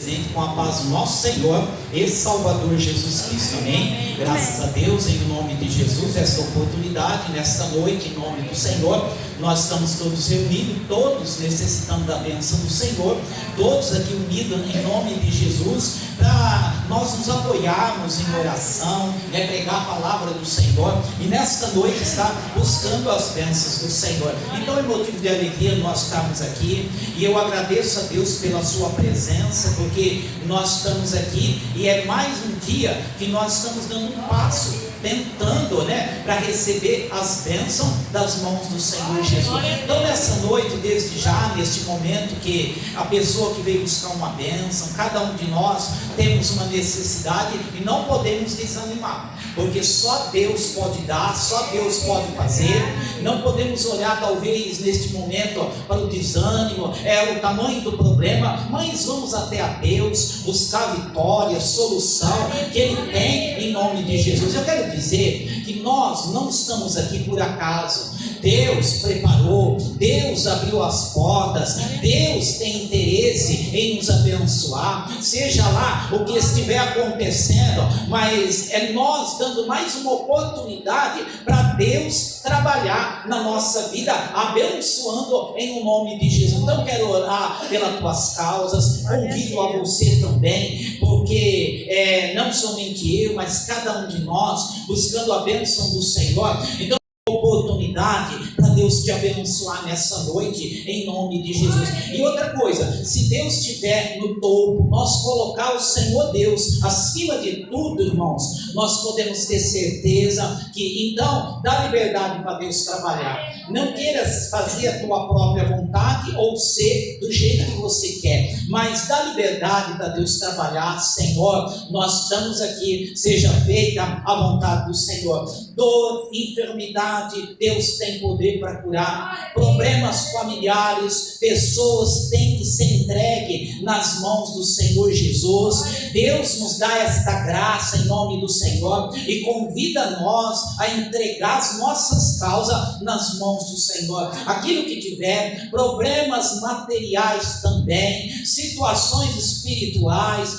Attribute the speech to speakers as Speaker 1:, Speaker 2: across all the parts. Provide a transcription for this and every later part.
Speaker 1: Com a paz do nosso Senhor e Salvador Jesus Cristo, amém? Graças a Deus, em nome de Jesus, esta oportunidade, nesta noite, em nome do Senhor, nós estamos todos reunidos, todos necessitando da bênção do Senhor, todos aqui unidos em nome de Jesus, para nós nos apoiarmos em oração, pregar a palavra do Senhor, e nesta noite estar buscando as bênçãos do Senhor. Então é motivo de alegria nós estarmos aqui, e eu agradeço a Deus pela sua presença, porque nós estamos aqui, e é mais um dia que nós estamos dando um passo, tentando, para receber as bênçãos das mãos do Senhor Jesus. Então nessa noite, desde já, neste momento que a pessoa que veio buscar uma bênção, cada um de nós temos uma necessidade e não podemos desanimar, porque só Deus pode dar, só Deus pode fazer. Não podemos olhar talvez neste momento para o desânimo, o tamanho do problema, mas vamos até a Deus, buscar vitória, solução que Ele tem em nome de Jesus. Eu quero dizer que nós não estamos aqui por acaso. Deus preparou, Deus abriu as portas, Deus tem interesse em nos abençoar, seja lá o que estiver acontecendo, mas é nós dando mais uma oportunidade para Deus trabalhar na nossa vida, abençoando em o nome de Jesus. Então eu quero orar pelas tuas causas, convido a você também, porque não somente eu, mas cada um de nós buscando a bênção do Senhor. Então oportunidade para Deus te abençoar nessa noite em nome de Jesus. E outra coisa, se Deus estiver no topo, nós colocar o Senhor Deus acima de tudo, irmãos, nós podemos ter certeza que então dá liberdade para Deus trabalhar. Não queiras fazer a tua própria vontade ou ser do jeito que você quer, mas dá liberdade para Deus trabalhar. Senhor, nós estamos aqui, seja feita a vontade do Senhor. Dor, enfermidade, Deus tem poder para curar. Problemas familiares, pessoas têm que ser entregue nas mãos do Senhor Jesus. Deus nos dá esta graça em nome do Senhor e convida nós a entregar as nossas causas nas mãos do Senhor. Aquilo que tiver, problemas materiais também, situações espirituais,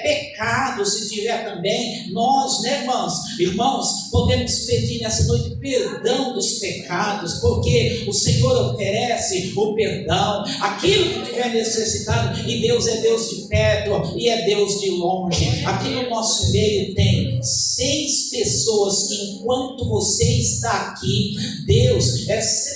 Speaker 1: pecados, se tiver também, nós, irmãos, podemos pedir nessa noite perdão dos pecados, porque o Senhor oferece o perdão, aquilo que tiver necessitado, e Deus é Deus de perto e é Deus de longe. Aqui no nosso meio tem 6 pessoas que enquanto você está aqui, Deus,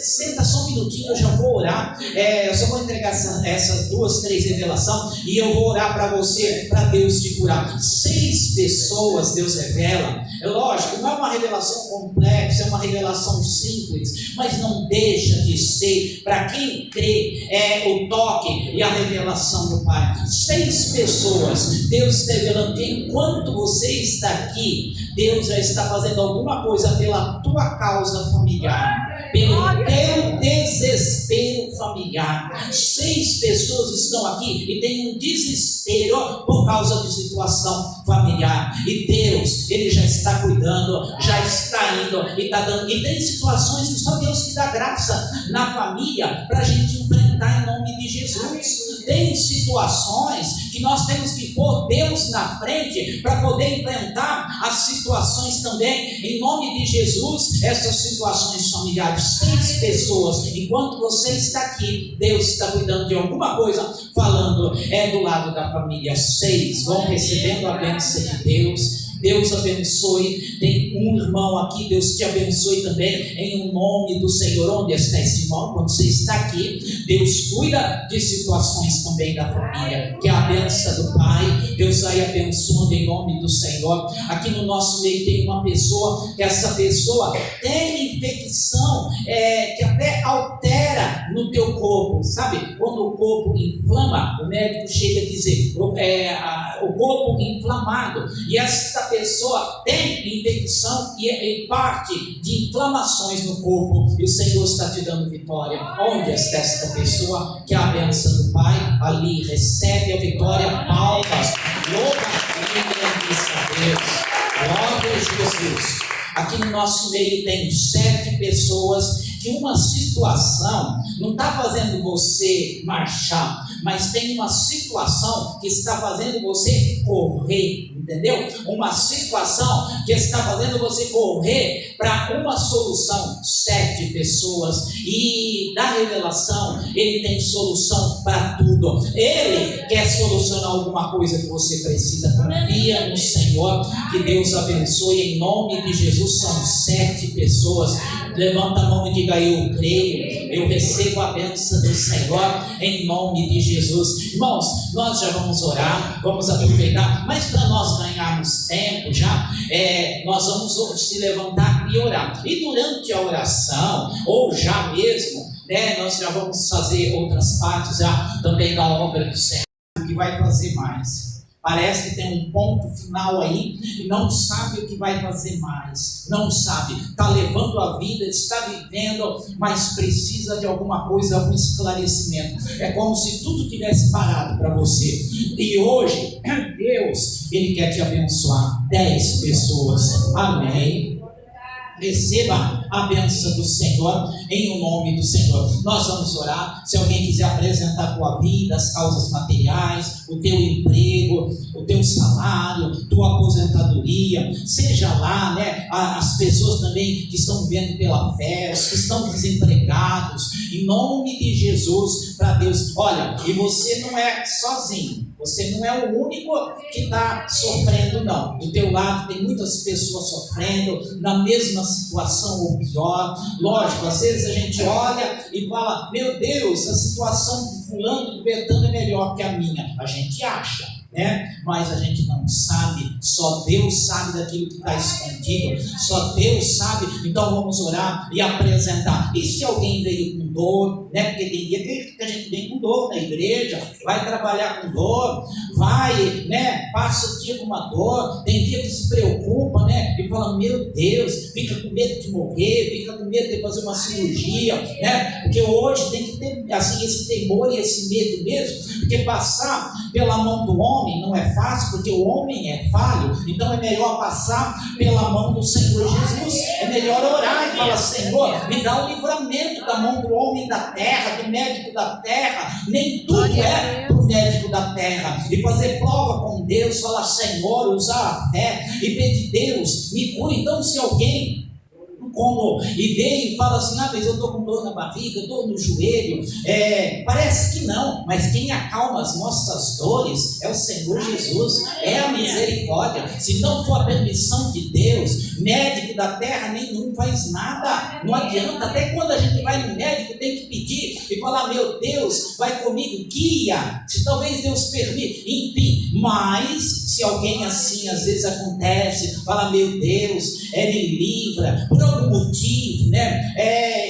Speaker 1: senta só um minutinho, eu já vou orar, eu só vou entregar essas 2, 3 revelações e eu vou orar para você, para Deus te curar. 6 pessoas Deus revela, é lógico, não é uma revelação complexa, é uma revelação simples, mas não deixa de ser, para quem crê, o toque e a revelação do Pai. 6 pessoas, Deus está revelando que enquanto você está aqui, Deus já está fazendo alguma coisa pela tua causa familiar, pelo teu desespero familiar. 6 pessoas estão aqui e têm um desespero por causa de situação familiar, e Deus, Ele já está cuidando, já está indo e está dando, e tem situações que só Deus que dá graça na família para a gente enfrentar em nome de Jesus. Tem situações que nós temos que pôr Deus na frente para poder enfrentar as situações também, em nome de Jesus. Essas situações familiares, 6 pessoas, enquanto você está aqui, Deus está cuidando de alguma coisa, falando, do lado da família. 6 vão recebendo a bênção de Deus. Deus abençoe. Tem um irmão aqui, Deus te abençoe também em nome do Senhor. Onde está esse irmão? Quando você está aqui, Deus cuida de situações também da família, que é a bênção do Pai. Deus vai abençoando em nome do Senhor. Aqui no nosso meio tem uma pessoa, que essa pessoa tem infecção, que até altera no teu corpo, sabe? Quando o corpo inflama, o médico chega a dizer, o corpo inflamado, e essa pessoa tem infecção e parte de inflamações no corpo, e o Senhor está te dando vitória. Onde está esta pessoa? Que é a bênção do Pai, ali recebe a vitória. Palmas, louva e engrandeça a Deus. Glória a Jesus. Aqui no nosso meio tem 7 pessoas que uma situação não está fazendo você marchar, mas tem uma situação que está fazendo você correr, entendeu? Uma situação que está fazendo você correr para uma solução. 7 pessoas, e da revelação ele tem solução para tudo. Ele quer solucionar alguma coisa que você precisa. Confia no Senhor, que Deus abençoe em nome de Jesus. São 7 pessoas. Levanta a mão e diga: eu creio, eu recebo a bênção do Senhor em nome de Jesus. Irmãos, nós já vamos orar, vamos aproveitar, mas para nós ganharmos tempo já, nós vamos se levantar e orar. E durante a oração, ou já mesmo, nós já vamos fazer outras partes já também da obra do Senhor, que vai fazer mais. Parece que tem um ponto final aí e não sabe o que vai fazer mais. Não sabe, está levando a vida, está vivendo, mas precisa de alguma coisa, algum esclarecimento. É como se tudo tivesse parado para você. E hoje, Deus, Ele quer te abençoar. 10 pessoas. Amém. Receba a bênção do Senhor em o nome do Senhor. Nós vamos orar. Se alguém quiser apresentar a tua vida, as causas materiais, o teu emprego, o teu salário, tua aposentadoria, seja lá, as pessoas também que estão vivendo pela fé, os que estão desempregados, em nome de Jesus, para Deus. Olha, e você não é sozinho. Você não é o único que está sofrendo, não. Do teu lado tem muitas pessoas sofrendo na mesma situação ou pior. Lógico, às vezes a gente olha e fala: meu Deus, a situação de fulano, do Betano é melhor que a minha. A gente acha, mas a gente não sabe. Só Deus sabe daquilo que está escondido. Só Deus sabe. Então vamos orar e apresentar. E se alguém veio com dor, porque tem dia que a gente vem com dor na igreja, vai trabalhar com dor, vai, passa o dia com uma dor, tem dia que se preocupa, e fala: meu Deus, fica com medo de morrer, fica com medo de fazer uma cirurgia, porque hoje tem que ter assim, esse temor e esse medo mesmo, porque passar pela mão do homem não é fácil, porque o homem é falho. Então é melhor passar pela mão do Senhor Jesus. É melhor orar e falar: Senhor, me dá o livramento da mão do homem da terra, do médico da terra. Nem tudo é do médico da terra. E fazer prova com Deus, falar: Senhor, usar a fé e pedir: Deus, me cure. Então, se alguém e veio e fala assim: mas eu estou com dor na barriga, dor no joelho, parece que não, mas quem acalma as nossas dores é o Senhor Jesus, é a misericórdia. Se não for a permissão de Deus, médico da terra nenhum faz nada, não adianta. Até quando a gente vai no médico tem que pedir e falar: meu Deus, vai comigo, guia, se talvez Deus permita, enfim. Mas se alguém assim às vezes acontece, fala: meu Deus, me livra por algum motivo,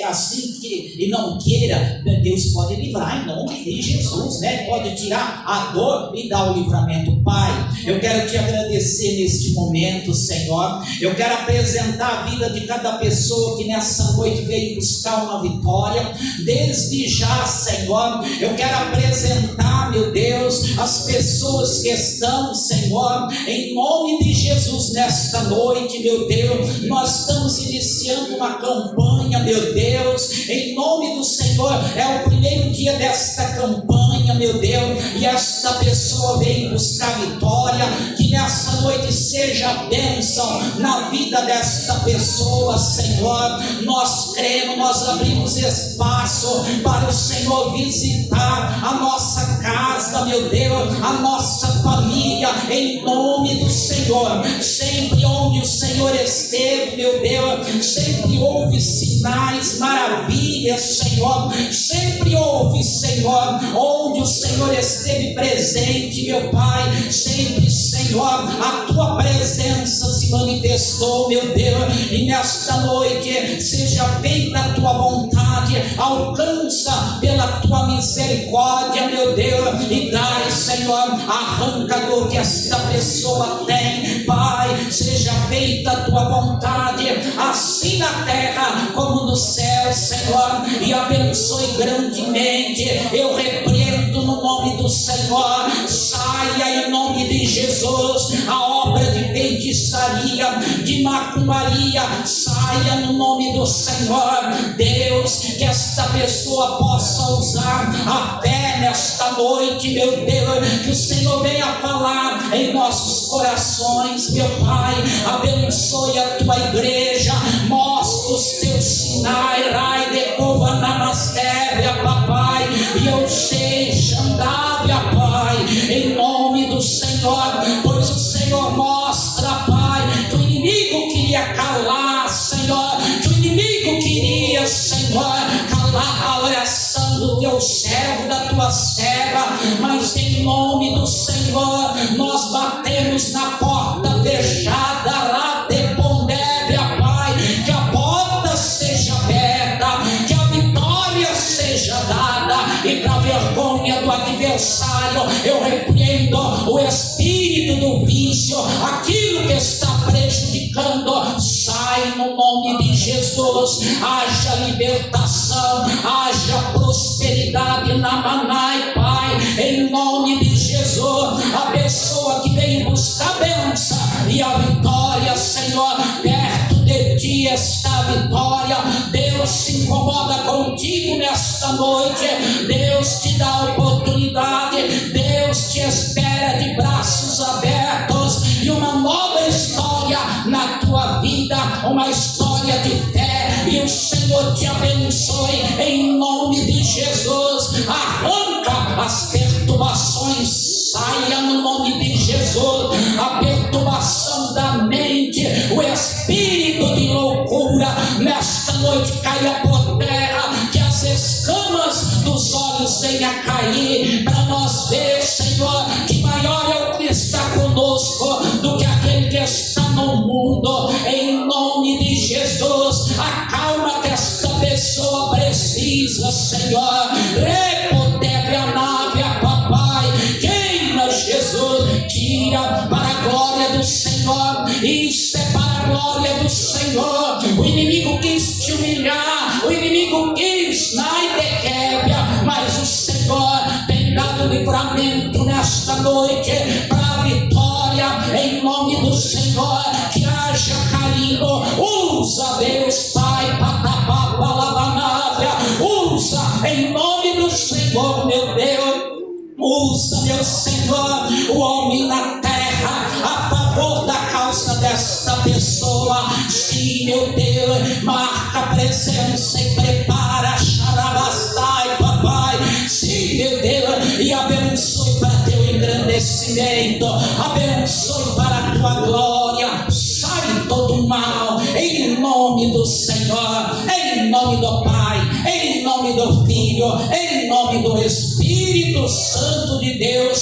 Speaker 1: assim que e não queira, Deus pode livrar em nome de Jesus, pode tirar a dor e dar o livramento. Pai, eu quero te agradecer neste momento, Senhor. Eu quero apresentar a vida de cada pessoa que nessa noite veio buscar uma vitória. Desde já, Senhor, eu quero apresentar, meu Deus, as pessoas que estão, Senhor, em nome de Jesus, nesta noite, meu Deus. Nós estamos iniciando uma campanha, meu Deus, em nome do Senhor. É o primeiro dia desta campanha, meu Deus, e esta pessoa veio buscar vitória. Que nessa noite seja a bênção na vida desta pessoa, Senhor. Nós cremos, nós abrimos espaço para o Senhor visitar a nossa casa, meu Deus, a nossa família, em nome do Senhor. Sempre onde o Senhor esteve, meu Deus, sempre houve sinais, maravilhas, Senhor. Sempre houve, Senhor, onde o Senhor esteve presente, meu Pai. Sempre, Senhor, a tua presença se manifestou, meu Deus. E nesta noite seja feita a tua vontade, alcança pela tua misericórdia, meu Deus, e dai, Senhor, arranca a dor que esta pessoa tem, Pai. Seja feita a tua vontade, assim na terra como no céu, Senhor, e abençoe grandemente. Eu repreendo no nome do Senhor, saia em nome de Jesus a obra de feitiçaria, de macumba, macumbaria, saia no nome do Senhor. Deus, que esta pessoa possa usar a fé nesta noite, meu Deus, que o Senhor venha falar em nossos corações, meu Pai. Abençoe a tua igreja, mostra os teus sinais, Rai de Cova Namastéria, papai, e eu seja andávia, Pai, em nome do Senhor, pois o Senhor mostra, Pai, que o inimigo queria calar, Senhor, que o inimigo queria, Senhor, calar a oração do teu servo, da tua serva, mas em nome do Senhor, nós batemos na porta fechada, lá de Pondébia, Pai, que a porta seja aberta, que a vitória seja dada, e para a vergonha do adversário, eu repreendo o espírito do vício, aquilo que está prejudicando, sai no nome de Jesus. Haja libertação, haja prosperidade na Manai, Pai, em nome de Jesus. A pessoa que veio buscar bênção e a vitória, Senhor, perto de ti está a vitória. Deus se incomoda contigo nesta noite, Deus te dá a oportunidade, Deus te espera de braços abertos e uma nova história na tua vida, uma história de fé, e o Senhor te abençoe em nome de Jesus. Arranca as perturbações, saia no nome de Jesus, a perturbação da mente, o espírito de loucura nesta noite caia por terra, que as escamas dos olhos venham a cair, para nós ver, Senhor, que maior é o que está conosco do que aquele que está no mundo, em nome de Jesus. A calma que esta pessoa precisa, Senhor, repotere a nave, papai, queima, Jesus, tira para a glória do Senhor, isso é para a glória do Senhor. O inimigo quis te humilhar, o inimigo quis na ideia, mas o Senhor tem dado livramento nesta noite para a vitória, em nome do Senhor. Que haja carinho, usa, Deus Pai, patapá, palabanávia, usa em nome do Senhor, meu Deus. Usa, meu Senhor, o homem na terra a favor da causa desta pessoa. Sim, meu Deus, marca presença e prepara, xarabastai, papai. Sim, meu Deus, e abençoe para teu engrandecimento, abençoe para a tua glória. Sai todo mal, em nome do Senhor, em nome do Pai, em nome do Filho, em nome do Espírito Santo de Deus.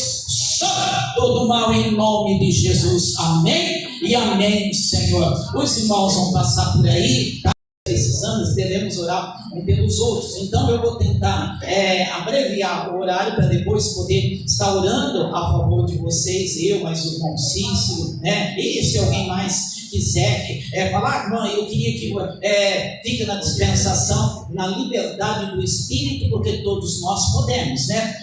Speaker 1: Sai todo mal em nome de Jesus. Amém e amém, Senhor. Os irmãos vão passar por aí, tá? Precisamos, devemos orar um pelos outros. Então eu vou tentar abreviar o horário para depois poder estar orando a favor de vocês, eu, mas o irmão Cícero, né? E se alguém mais quiser falar, mãe, eu queria que fique na dispensação, na liberdade do Espírito, porque todos nós podemos, né?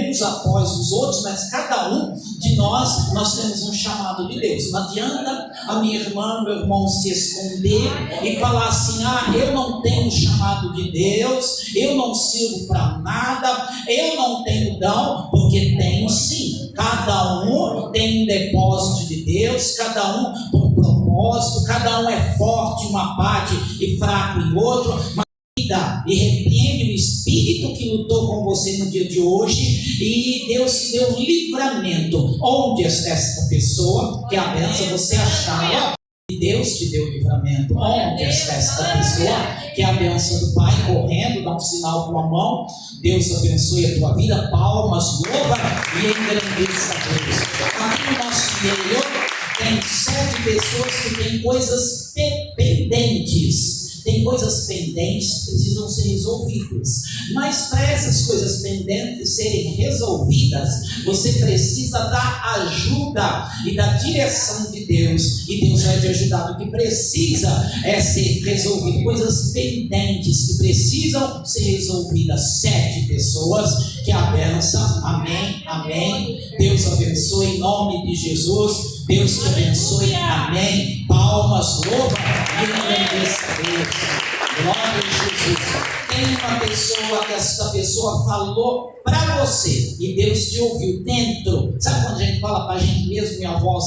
Speaker 1: Uns após os outros, mas cada um de nós temos um chamado de Deus. Não adianta a minha irmã, meu irmão se esconder e falar assim: eu não tenho chamado de Deus, eu não sirvo para nada, eu não tenho dom, porque tenho sim. Cada um tem um depósito de Deus, cada um por propósito, cada um é forte em uma parte e fraco em outra, mas e repreende o espírito que lutou com você no dia de hoje, e Deus te deu livramento. Onde está esta pessoa? Que a benção você achava, e Deus te deu livramento. Onde está esta pessoa? Que a benção do Pai correndo, dá um sinal com a mão. Deus abençoe a tua vida. Palmas, louva e engrandeça a Deus. Aqui no nosso interior tem 7 pessoas que têm coisas pendentes. Tem coisas pendentes que precisam ser resolvidas. Mas para essas coisas pendentes serem resolvidas, você precisa da ajuda e da direção de Deus. E Deus vai te ajudar. O que precisa ser resolvido. Coisas pendentes que precisam ser resolvidas. 7 pessoas. Que a benção. Amém. Amém. Deus abençoe em nome de Jesus. Deus te abençoe. Amém. Paulo. palmas, louva e engrandeça a Deus. Glória a Jesus. Tem uma pessoa que essa pessoa falou para você e Deus te ouviu dentro. Sabe quando a gente fala para a gente mesmo, minha voz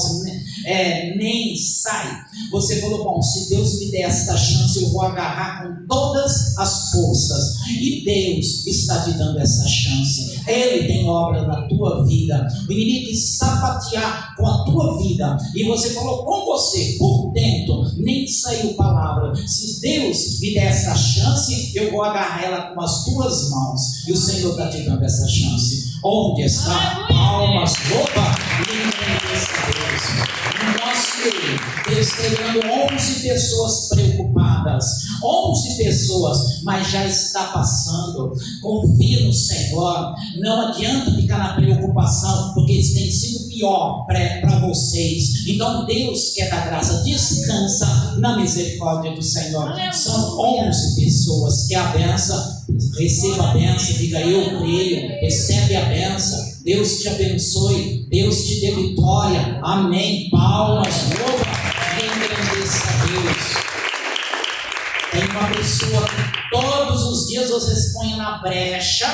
Speaker 1: nem sai? Você falou, bom, se Deus me der esta chance, eu vou agarrar com todas as forças. E Deus está te dando essa chance. Ele tem obra na tua vida. O inimigo quis sapatear com a tua vida. E você falou com você, por dentro, nem saiu palavra. Se Deus me der essa chance, eu vou agarrar ela com as tuas mãos. E o Senhor está te dando essa chance. Onde está? Palmas, louva e engrandeça a Deus. No nosso meio, Deus terando 11 pessoas preocupadas, 11 pessoas, mas já está passando. Confia no Senhor. Não adianta ficar na preocupação, porque isso tem sido pior para vocês. Então Deus quer dar graça, descansa na misericórdia do Senhor. São 11 pessoas que a benção, receba a benção, diga eu creio, recebe a benção. Deus te abençoe, Deus te dê vitória, amém. Palmas, louva e engrandeça a Deus. Tem uma pessoa que todos os dias vocês põem na brecha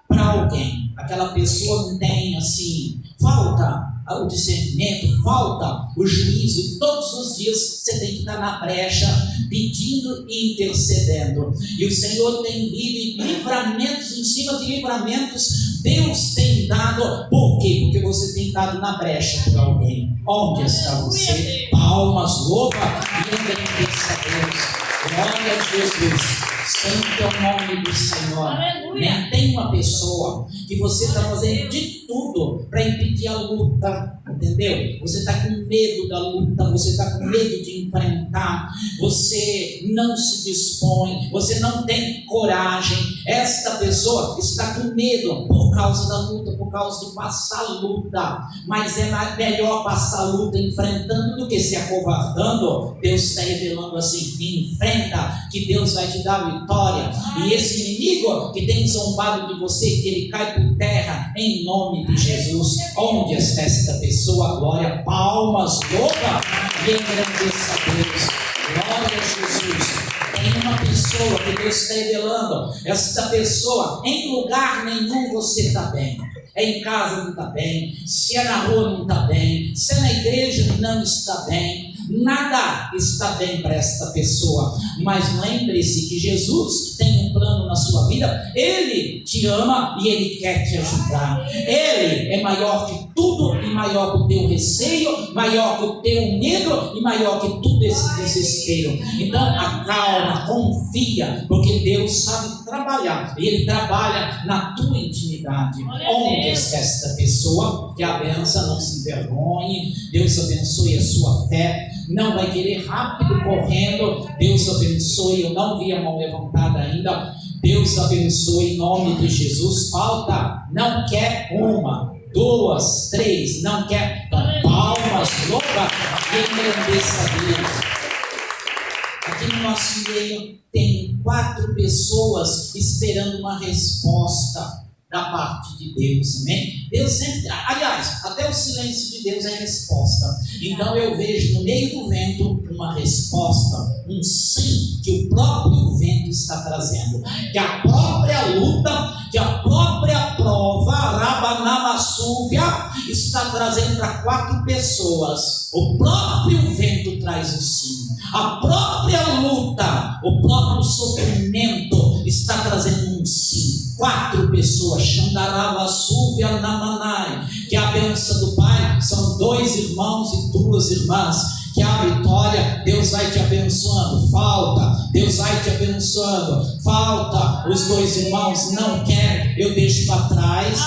Speaker 1: para alguém. Aquela pessoa não tem assim, falta o discernimento, falta o juízo, e todos os dias você tem que estar na brecha, pedindo e intercedendo. E o Senhor tem vindo livramentos em cima de livramentos. Deus tem dado, por quê? Porque você tem dado na brecha por alguém. Onde está você? Palmas, louva e engrandeça a Deus. Glória a Jesus. Santo é o nome do Senhor. Nem tem uma pessoa que você está fazendo de tudo para impedir a luta, entendeu? Você está com medo da luta, você está com medo de enfrentar, você não se dispõe, você não tem coragem. Esta pessoa está com medo por causa da luta, por causa de passar a luta, mas é melhor passar a luta enfrentando do que se acovardando. Deus está revelando assim: enfrenta, que Deus vai te dar vitória. E esse inimigo que tem zombado de você, ele cai por terra em nome de Jesus. Onde está esta pessoa? Glória, palmas, louva e engrandeça a Deus. Glória a Jesus. Tem uma pessoa que Deus está revelando. Esta pessoa, em lugar nenhum você está bem. É em casa não está bem, se é na rua não está bem, se é na igreja não está bem. Nada está bem para esta pessoa. Mas lembre-se que Jesus tem um plano na sua vida. Ele te ama e Ele quer te ajudar. Ele é maior que tudo e maior que o teu receio, maior que o teu medo e maior que tudo esse desespero. Então acalma, confia, porque Deus sabe trabalhar e Ele trabalha na tua intimidade. Onde está esta pessoa? Que a benção, não se envergonhe. Deus abençoe a sua fé. Não vai querer rápido correndo. Deus abençoe. Eu não vi a mão levantada ainda. Deus abençoe em nome de Jesus. Falta, não quer uma, 2, 3, não quer. Então, palmas, louva e engrandeça a Deus. Aqui no nosso meio tem 4 pessoas esperando uma resposta da parte de Deus, amém? Deus sempre, aliás, até o silêncio de Deus é resposta. Então eu vejo no meio do vento uma resposta, um sim que o próprio vento está trazendo, que a própria luta, que a própria prova, Rabanamassúvia, está trazendo para 4 pessoas. O próprio vento traz o sim. A própria luta, o próprio sofrimento está trazendo um sim. 4 pessoas, Xandaravassúvia Namanai, que a bênção do Pai são 2 irmãos e 2 irmãs, que a vitória, Deus vai te abençoando. Falta, Deus vai te abençoando. Falta, os 2 irmãos não querem, eu deixo para trás.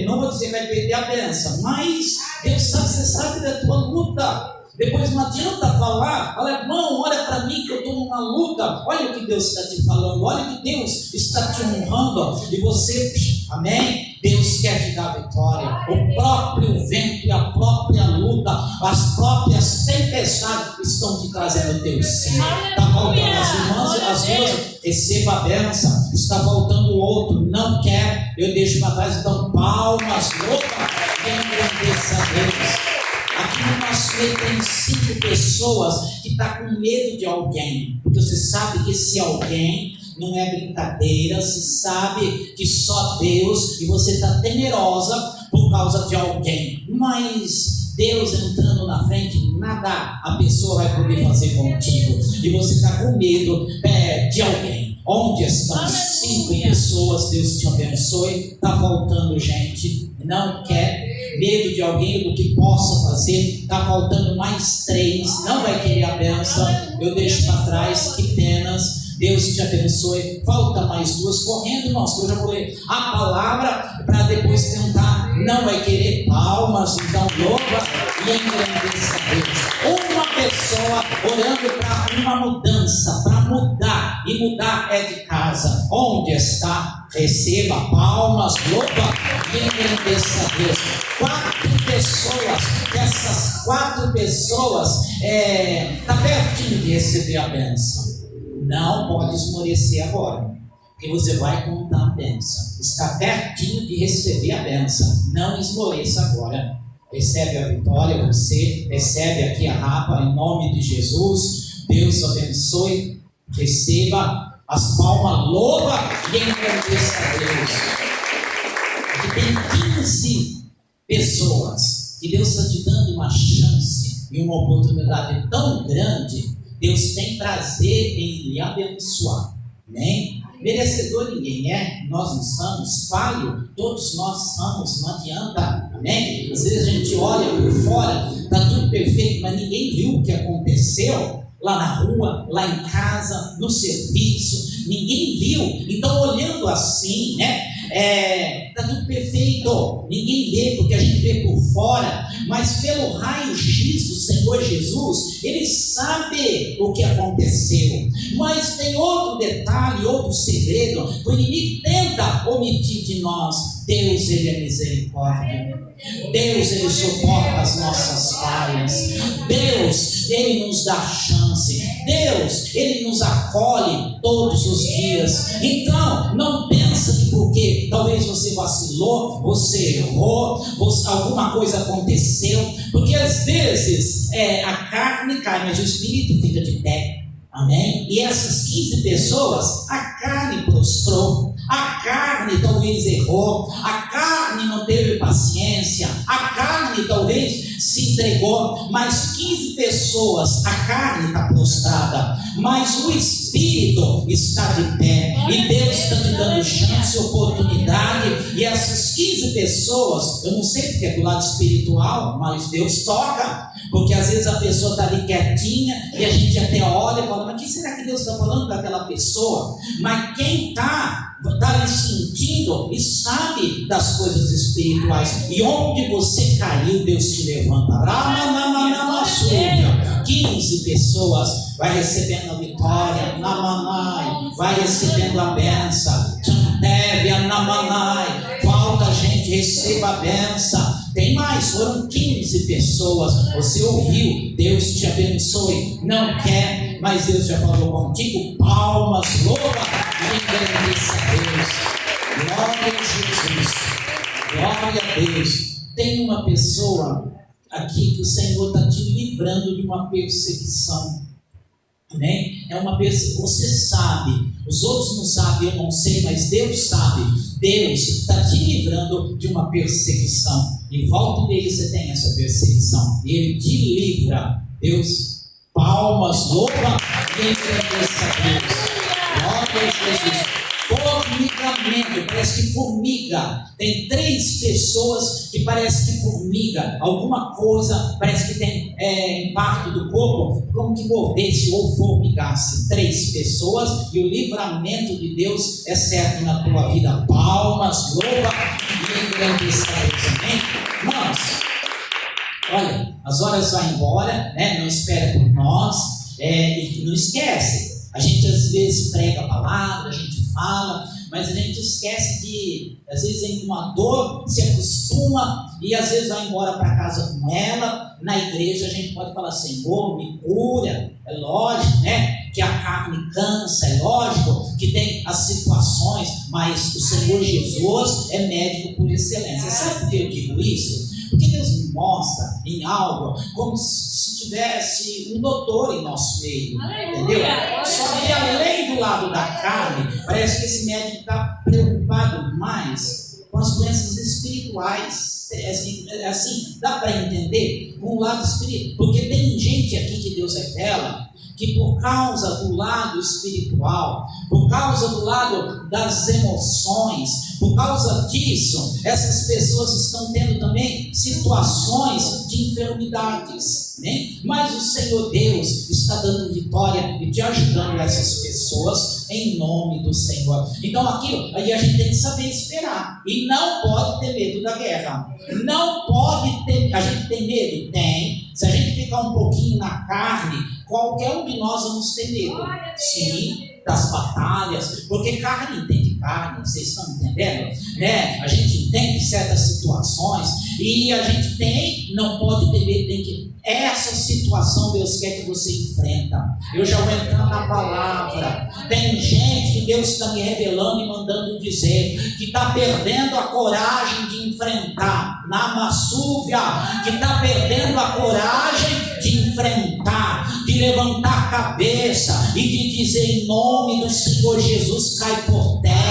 Speaker 1: Não vou dizer que vai perder a bênção, mas Deus sabe, você sabe da tua luta. Depois não adianta falar, fala, irmão, olha para mim que eu estou numa luta. Olha o que Deus está te falando, olha o que Deus está te honrando. E você, amém? Deus quer te dar vitória. O próprio vento e a própria luta, as próprias tempestades estão te trazendo o teu sim. Está faltando as irmãs, as duas, receba a bênção. Está faltando o outro, não quer, eu deixo para trás. Então palmas, louva, e engrandeça a Deus. Aqui no nosso nosso meio tem 5 pessoas que estão com medo de alguém. Porque você sabe que esse alguém não é brincadeira, se sabe que só Deus, e você está temerosa por causa de alguém. Mas Deus entrando na frente, nada a pessoa vai poder fazer contigo. E você está com medo de alguém. Onde estão 5 pessoas? Deus te abençoe. Está faltando gente. Não quer medo de alguém do que possa fazer. Está faltando mais 3. Não vai querer a benção. Eu deixo para trás. Que penas. Deus te abençoe. Falta mais 2 correndo, irmãos, que eu já vou ler a palavra para depois tentar. Não vai querer palmas, então louva e engrandeça a Deus. Uma pessoa orando para uma mudança, para mudar, e mudar é de casa. Onde está? Receba palmas, louva e engrandeça a Deus. 4 pessoas, essas 4 pessoas está pertinho de receber a bênção. Não pode esmorecer agora, porque você vai contar a bênção. Está pertinho de receber a bênção. Não esmoreça agora. Recebe a vitória, você recebe aqui a rapa em nome de Jesus. Deus abençoe. Receba as palmas, louva e engrandeça a Deus. Aqui tem 15 pessoas que Deus está te dando uma chance e uma oportunidade tão grande. Deus tem prazer em lhe abençoar. Amém? Merecedor ninguém é, nós não somos, falho, todos nós somos, não adianta. Amém? Às vezes a gente olha por fora, está tudo perfeito, mas ninguém viu o que aconteceu lá na rua, lá em casa, no serviço, ninguém viu. Então, olhando assim, está tudo perfeito, ninguém vê, porque a gente vê por fora, mas pelo raio-x do Senhor Jesus, Ele sabe o que aconteceu. Mas tem outro detalhe, outro segredo, que o inimigo tenta omitir de nós. Deus, Ele é misericórdia. Deus, Ele suporta as nossas falhas. Deus, Ele nos dá chance. Deus, Ele nos acolhe todos os dias. Então, não pensa que porque talvez você vacilou, você errou, alguma coisa aconteceu, porque às vezes a carne cai, mas o espírito fica de pé. Amém? E essas 15 pessoas, a carne prostrou, a carne talvez errou, a carne não teve paciência, a carne talvez se entregou, mas 15 pessoas, a carne está prostrada, mas o espírito está de pé, e Deus está te dando chance, oportunidade, e essas 15 pessoas, eu não sei porque é do lado espiritual, mas Deus toca, porque às vezes a pessoa está ali quietinha, e a gente até olha e fala, mas o que será que Deus está falando daquela pessoa? Mas quem está ali sentindo e sabe das coisas espirituais, e onde você caiu, Deus te levanta. 15 pessoas vai recebendo a vitória, vai recebendo a benção. Falta gente, receba a benção. Tem mais, foram 15 pessoas. Você ouviu, Deus te abençoe. Não quer, mas Deus já falou contigo. Palmas, louva e engrandeça a Deus. Glória a Jesus, glória a Deus. Tem uma pessoa aqui que o Senhor está te livrando de uma perseguição. Amém? É uma perseguição, você sabe, os outros não sabem, eu não sei, mas Deus sabe. Deus está te livrando de uma perseguição, e volta e meia você tem essa perseguição, e Ele te livra. Deus, palmas, louva e engrandeça a Deus. Glória a Jesus. Formigamento, parece que formiga. Tem 3 pessoas que parece que formiga. Alguma coisa parece que tem em parte do corpo, como que mordesse ou formigasse. 3 pessoas, e o livramento de Deus é certo na tua vida. Palmas, louva e engrandeça a Deus. Amém? Irmãos, olha, as horas vão embora, não espere por nós, e não esquece. A gente às vezes prega a palavra, a gente fala, mas a gente esquece de, às vezes entra uma dor, se acostuma e às vezes vai embora para casa com ela. Na igreja a gente pode falar, Senhor, me cura. É lógico, que a carne cansa, é lógico que tem as situações, mas o Senhor Jesus é médico por excelência. Sabe por que eu digo isso? Porque Porque Deus me mostra em algo como se tivesse um doutor em nosso meio, entendeu? Só que além do lado da carne, parece que esse médico está preocupado mais com as doenças espirituais. Assim, dá para entender com o lado espiritual, porque tem gente aqui que Deus revela que por causa do lado espiritual, por causa do lado das emoções, por causa disso, essas pessoas estão tendo também situações de enfermidades, né? Mas o Senhor Deus está dando vitória e te ajudando essas pessoas em nome do Senhor. Então aquilo, aí a gente tem que saber esperar e não pode ter medo da guerra. Não pode ter, a gente tem medo? Tem. Se a gente ficar um pouquinho na carne, qualquer um de nós vamos ter medo, sim, das batalhas, porque carne entende carne, vocês estão entendendo? Né? A gente entende certas situações e a gente não pode ter medo, tem que. Essa situação Deus quer que você enfrenta. Eu já vou entrar na palavra. Tem gente que Deus está me revelando e mandando dizer que está perdendo a coragem de enfrentar na Massúvia, que está perdendo a coragem de enfrentar, de levantar a cabeça e de dizer em nome do Senhor Jesus, cai por terra.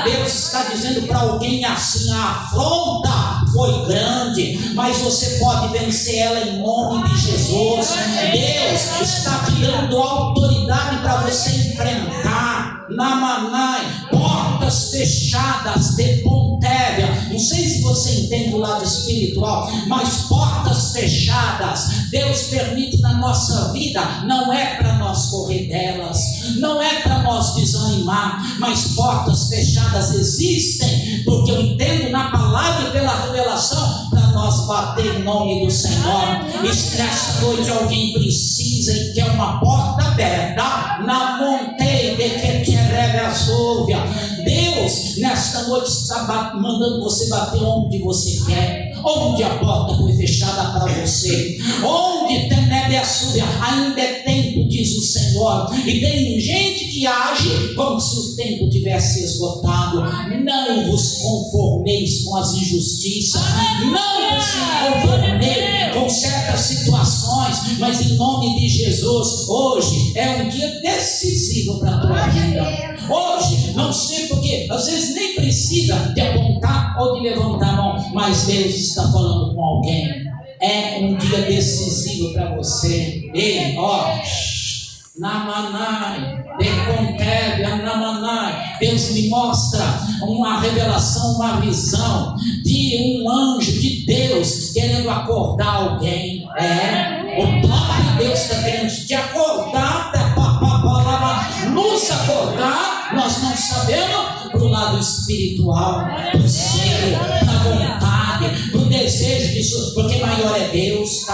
Speaker 1: Deus está dizendo para alguém assim: a afronta foi grande, mas você pode vencer ela em nome de Jesus. Deus está te dando autoridade para você enfrentar. Namanai, portas fechadas de Pontévia. Não sei se você entende o lado espiritual, mas portas fechadas Deus permite na nossa vida, não é para nós correr delas, não é para nós desanimar, mas portas fechadas existem, porque eu entendo na palavra e pela revelação para nós bater em nome do Senhor. E se nessa noite alguém precisa e quer uma porta aberta, na monteia de que te reve a súvia, Deus nesta noite está mandando você bater onde você quer, onde a porta foi fechada para você, onde tem neve a súvia, ainda é tempo, diz o Senhor. E tem gente que age como se o tempo tivesse esgotado. Não vos conformeis com as injustiças, não vos conformeis com certas situações, mas em nome de Jesus, hoje é um dia decisivo para a tua vida. Hoje, não sei porque, às vezes nem precisa de apontar ou de levantar a mão, mas Deus está falando com alguém. É um dia decisivo para você. Ei, Namanai, Namanai. Deus me mostra uma revelação, uma visão de um anjo de Deus querendo acordar alguém. O próprio Deus está querendo te acordar, nos acordar. Nós não sabemos para o lado espiritual, para o ser, para a vontade, para o desejo disso, porque maior é Deus.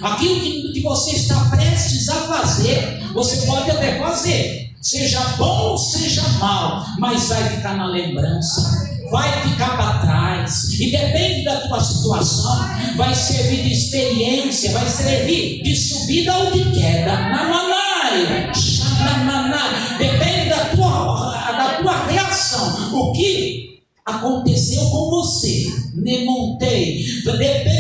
Speaker 1: Aquilo que você está prestes a fazer, você pode até fazer, seja bom ou seja mal, mas vai ficar na lembrança, vai ficar para trás, e depende da tua situação, vai servir de experiência, vai servir de subida ou de queda. Depende da tua reação. O que aconteceu com você?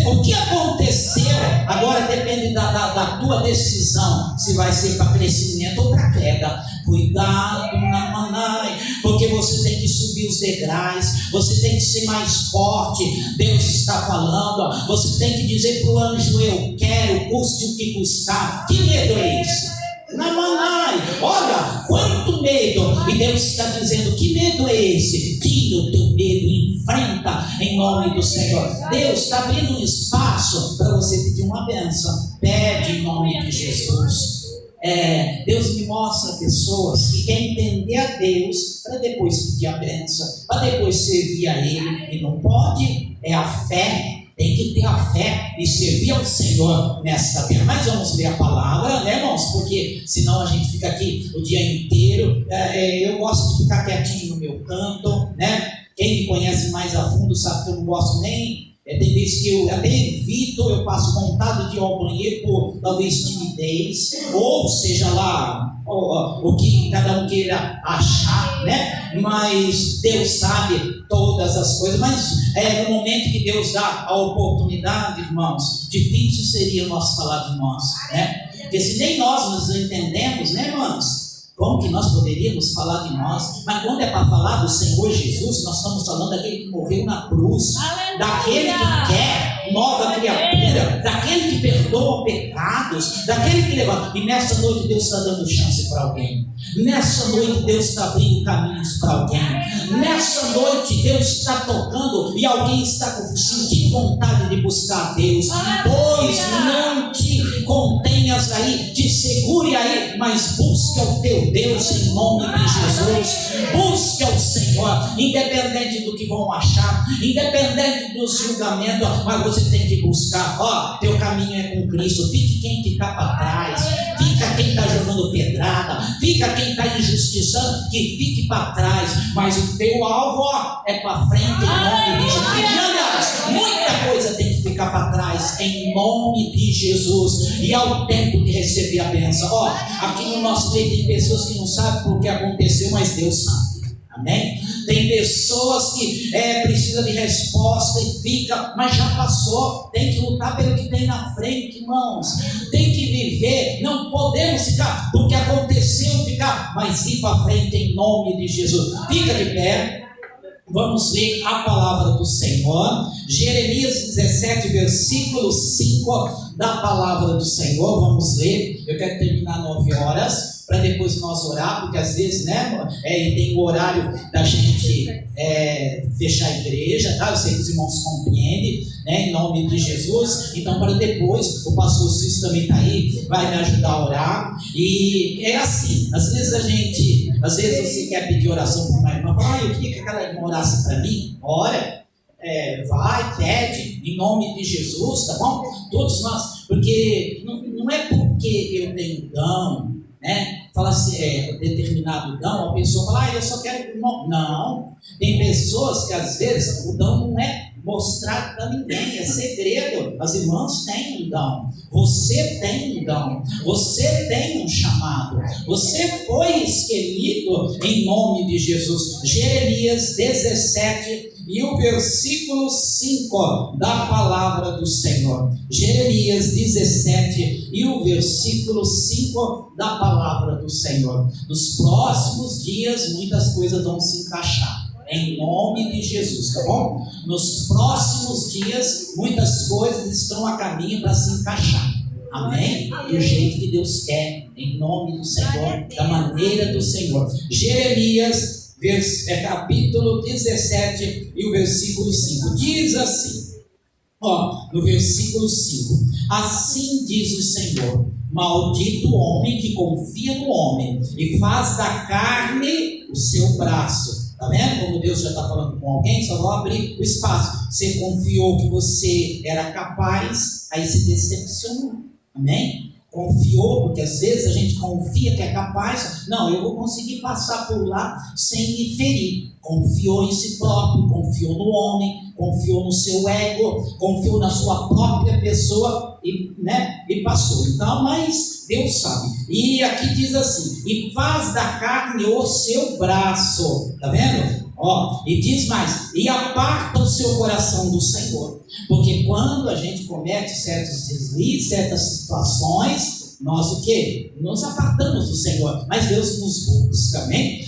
Speaker 1: O que aconteceu agora depende da tua decisão, se vai ser para crescimento ou para queda. Cuidado, Namanai, porque você tem que subir os degraus, você tem que ser mais forte. Deus está falando, você tem que dizer para o anjo: eu quero, custe o que custar. Que medo é esse? Namanai, olha quanto medo, e Deus está dizendo: que medo é esse? Tira o teu medo e enfrenta em nome do Senhor. Deus está abrindo um espaço para você pedir uma bênção. Pede em nome de Jesus. Deus me mostra pessoas que querem entender a Deus para depois pedir a bênção, para depois servir a Ele, e não pode. É a fé. Tem que ter a fé e servir ao Senhor nesta terra. Mas vamos ler a palavra, né, irmãos? Porque senão a gente fica aqui o dia inteiro. Eu gosto de ficar quietinho no meu canto, né? Quem me conhece mais a fundo sabe que eu não gosto nem Tem vezes que eu até evito, eu passo vontade de ir ao banheiro por talvez timidez, ou seja lá, o que cada um queira achar, né? Mas Deus sabe todas as coisas. Mas no momento que Deus dá a oportunidade, irmãos, difícil seria nós falar de nós, né? Porque se nem nós nos entendemos, né, irmãos? Como que nós poderíamos falar de nós? Mas quando é para falar do Senhor Jesus, nós estamos falando daquele que morreu na cruz, daquele que quer nova criatura, daquele que perdoa pecados, daquele que levanta. E nessa noite Deus está dando chance para alguém. Nessa noite Deus está abrindo caminhos para alguém. Nessa noite Deus está tocando e alguém está sentindo vontade de buscar a Deus. Pois não te contenhas aí, te segure aí, mas busque o teu Deus em nome de Jesus. Busque ao Senhor, independente do que vão achar, independente dos julgamentos, mas você tem que buscar. Teu caminho é com Cristo. Fique quem ficar para trás, fica quem está jogando pedrada, fica quem está injustiçando, que fique para trás, mas o teu alvo é para frente em nome de Jesus. E aliás, muita coisa tem que ficar para trás em nome de Jesus, e ao tempo de receber a bênção. Aqui no nosso meio tem pessoas que não sabem por que aconteceu, mas Deus sabe. Amém? Tem pessoas que precisam de resposta e fica, mas já passou. Tem que lutar pelo que tem na frente, irmãos. Tem que viver. Não podemos ficar porque aconteceu, ficar, mas ir para frente em nome de Jesus. Fica de pé. Vamos ler a palavra do Senhor. Jeremias 17, versículo 5 da palavra do Senhor. Vamos ler. Eu quero terminar 9 horas para depois nós orar, porque às vezes, né, tem o horário da gente fechar a igreja, tá? Eu sei que os irmãos compreendem, né, em nome de Jesus. Então, para depois, o pastor Cício também está aí, vai me ajudar a orar. E é assim, às vezes você quer pedir oração para uma irmã, fala, eu queria que aquela irmã orasse para mim. Ora, vai, pede, em nome de Jesus, tá bom? Todos nós, porque não é porque eu tenho dom, né? Fala assim, determinado dom, a pessoa fala, eu só quero. Não, tem pessoas que às vezes o dom não é mostrado para ninguém, é segredo. As irmãs têm um dom, você tem um dom, você tem um chamado, você foi escolhido em nome de Jesus. Jeremias 17 e o versículo 5 da palavra do Senhor. Jeremias 17 e o versículo 5 da palavra do Senhor. Nos próximos dias muitas coisas vão se encaixar em nome de Jesus, tá bom? Nos próximos dias muitas coisas estão a caminho para se encaixar. Amém? Do jeito que Deus quer, em nome do Senhor, da maneira do Senhor. Jeremias capítulo 17 e o versículo 5 diz assim, no versículo 5: assim diz o Senhor, maldito o homem que confia no homem e faz da carne o seu braço. Está vendo como Deus já está falando com alguém? Só vou abrir o espaço. Você confiou que você era capaz, aí se decepcionou. Amém? Confiou, porque às vezes a gente confia que é capaz. Não, eu vou conseguir passar por lá sem me ferir. Confiou em si próprio, confiou no homem, confiou no seu ego, confiou na sua própria pessoa e passou. Então, mas Deus sabe. E aqui diz assim: e faz da carne o seu braço. Está vendo? E diz mais: e aparta o seu coração do Senhor. Porque quando a gente comete certos deslizes, certas situações, nós o quê? Nos apartamos do Senhor, mas Deus nos busca, amém?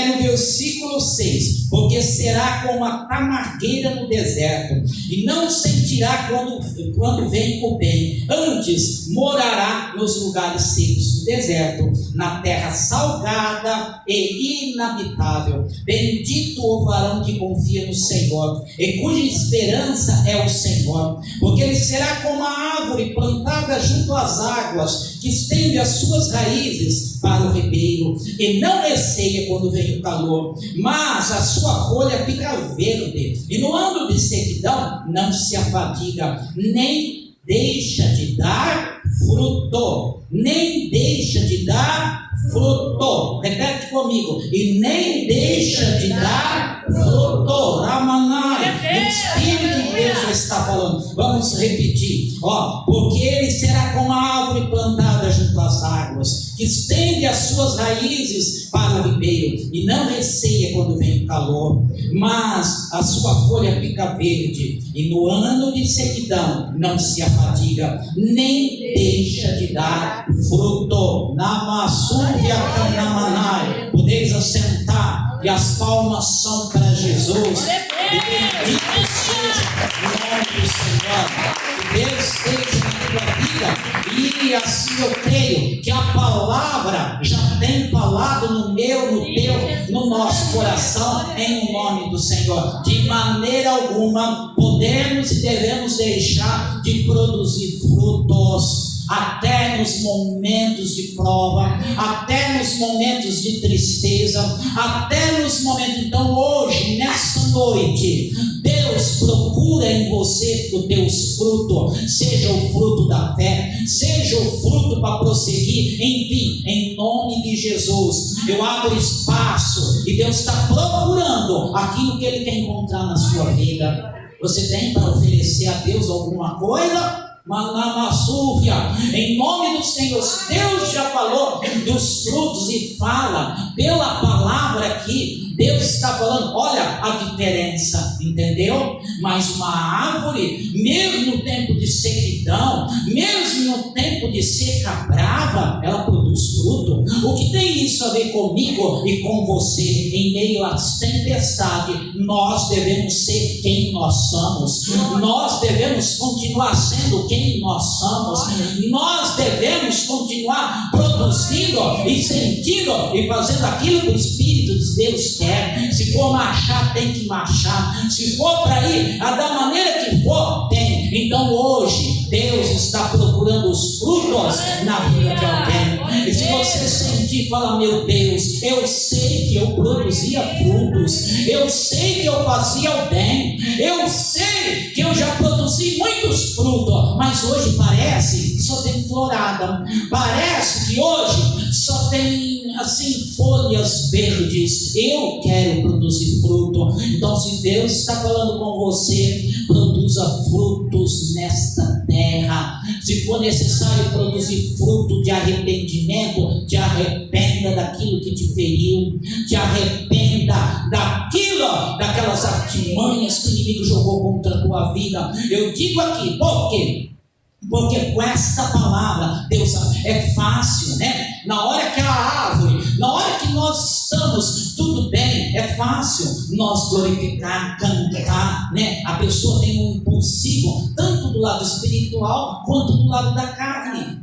Speaker 1: No versículo 6: porque será como a tamargueira no deserto, e não sentirá quando vem o bem, antes morará nos lugares secos do deserto, na terra salgada e inabitável. Bendito o varão que confia no Senhor, e cuja esperança é o Senhor, porque ele será como a árvore plantada junto às águas, que estende as suas raízes para o ribeiro, e não receia quando vem o calor, mas a sua folha fica verde, e no ano de sequidão não se afadiga, nem deixa de dar fruto, nem deixa de dar fruto. Repete comigo: e nem deixa de dar fruto. Ramanai, o Espírito de Deus já está falando. Vamos repetir. Porque ele será como a árvore plantada junto às águas, que estende as suas raízes para o ribeiro, e não receia quando vem o calor, mas a sua folha fica verde, e no ano de sequidão não se afadiga, nem deixa de dar fruto. Namassúvia Canamanai. Podeis assentar, e as palmas são para Jesus. E bendito seja o nome do Senhor. Que Deus esteja na tua vida. E assim eu creio que a palavra já tem falado no meu, no teu, no nosso coração, em o nome do Senhor. De maneira alguma podemos e devemos deixar de produzir frutos. Até nos momentos de prova, até nos momentos de tristeza, até nos momentos. Então hoje, nessa noite, Deus procura em você os teus frutos, seja o fruto da fé, seja o fruto para prosseguir, enfim, em nome de Jesus. Eu abro espaço e Deus está procurando aquilo que Ele quer encontrar na sua vida. Você tem para oferecer a Deus alguma coisa? Manamassúvia, em nome do Senhor. Deus já falou dos frutos e fala pela palavra aqui. Deus está falando, olha a diferença, entendeu? Mas uma árvore, mesmo no tempo de sequidão, mesmo no tempo de seca brava, ela produz fruto. O que tem isso a ver comigo e com você? Em meio às tempestades, nós devemos ser quem nós somos. Nós devemos continuar sendo quem nós somos. Nós devemos continuar produzindo e sentindo e fazendo aquilo que o Espírito de Deus quer. Se for marchar, tem que marchar. Se for para ir, da maneira que for, tem. Então hoje, Deus está procurando os frutos na vida de alguém. E se você sentir, fala, meu Deus, eu sei que eu produzia frutos, eu sei que eu fazia o bem, eu sei que eu já produzi muitos frutos, mas hoje parece que só tem florada, parece que hoje só tem assim folhas verdes. Eu quero produzir fruto. Então, se Deus está falando com você, produza frutos nesta terra. Se for necessário produzir fruto de arrependimento, te arrependa daquilo que te feriu, te arrependa daquelas artimanhas que o inimigo jogou contra a tua vida. Eu digo aqui, por quê? Porque com esta palavra, Deus, é fácil, né? Na hora que a árvore, na hora que nós estamos tudo bem, é fácil nós glorificar, cantar, né? A pessoa tem um impulsivo, tanto do lado espiritual, quanto do lado da carne,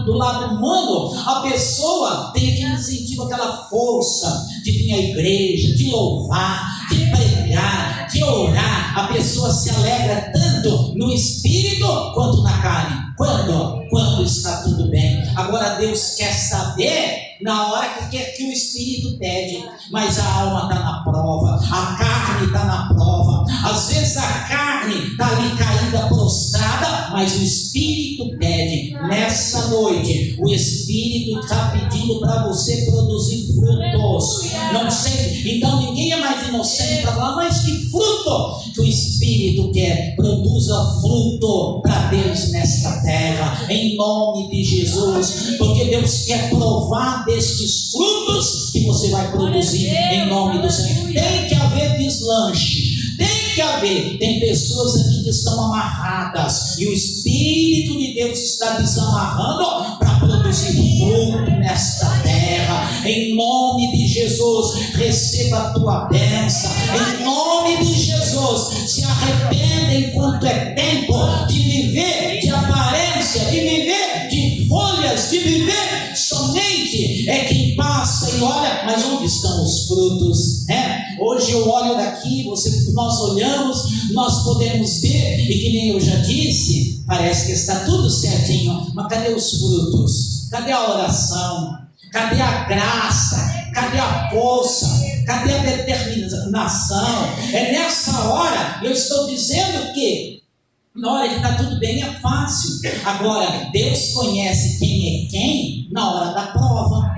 Speaker 1: do lado humano. A pessoa tem aquele incentivo, aquela força de vir à igreja, de louvar, de pregar, de orar. A pessoa se alegra tanto no espírito quanto na carne. Quando está tudo bem. Agora Deus quer saber na hora que o espírito pede, mas a alma está na prova, a carne está na prova. Às vezes a carne está ali caída, prostrada, mas o espírito pede. Nessa noite, o espírito está pedindo para você produzir frutos. Não sei, então ninguém é mais inocente para falar, mas que fruto que o espírito quer? Produza fruto para Deus nesta terra, em nome de Jesus, porque Deus quer provar destes frutos que você vai produzir em nome do Senhor. Tem que haver deslanche, tem que haver. Tem pessoas aqui que estão amarradas e o Espírito de Deus está desamarrando para produzir fruto nesta terra. Em nome de Jesus, receba a tua bênção. Em nome de Jesus, se arrependa enquanto é tempo de viver de aparência, de viver de folhas, de viver somente é quem passa e olha, mas onde estão os frutos? Hoje eu olho daqui, nós olhamos, nós podemos ver, e que nem eu já disse, parece que está tudo certinho, mas cadê os frutos? Cadê a oração? Cadê a graça? Cadê a força? Cadê a determinação? É nessa hora, eu estou dizendo que na hora que está tudo bem é fácil. Agora, Deus conhece quem é quem na hora da prova.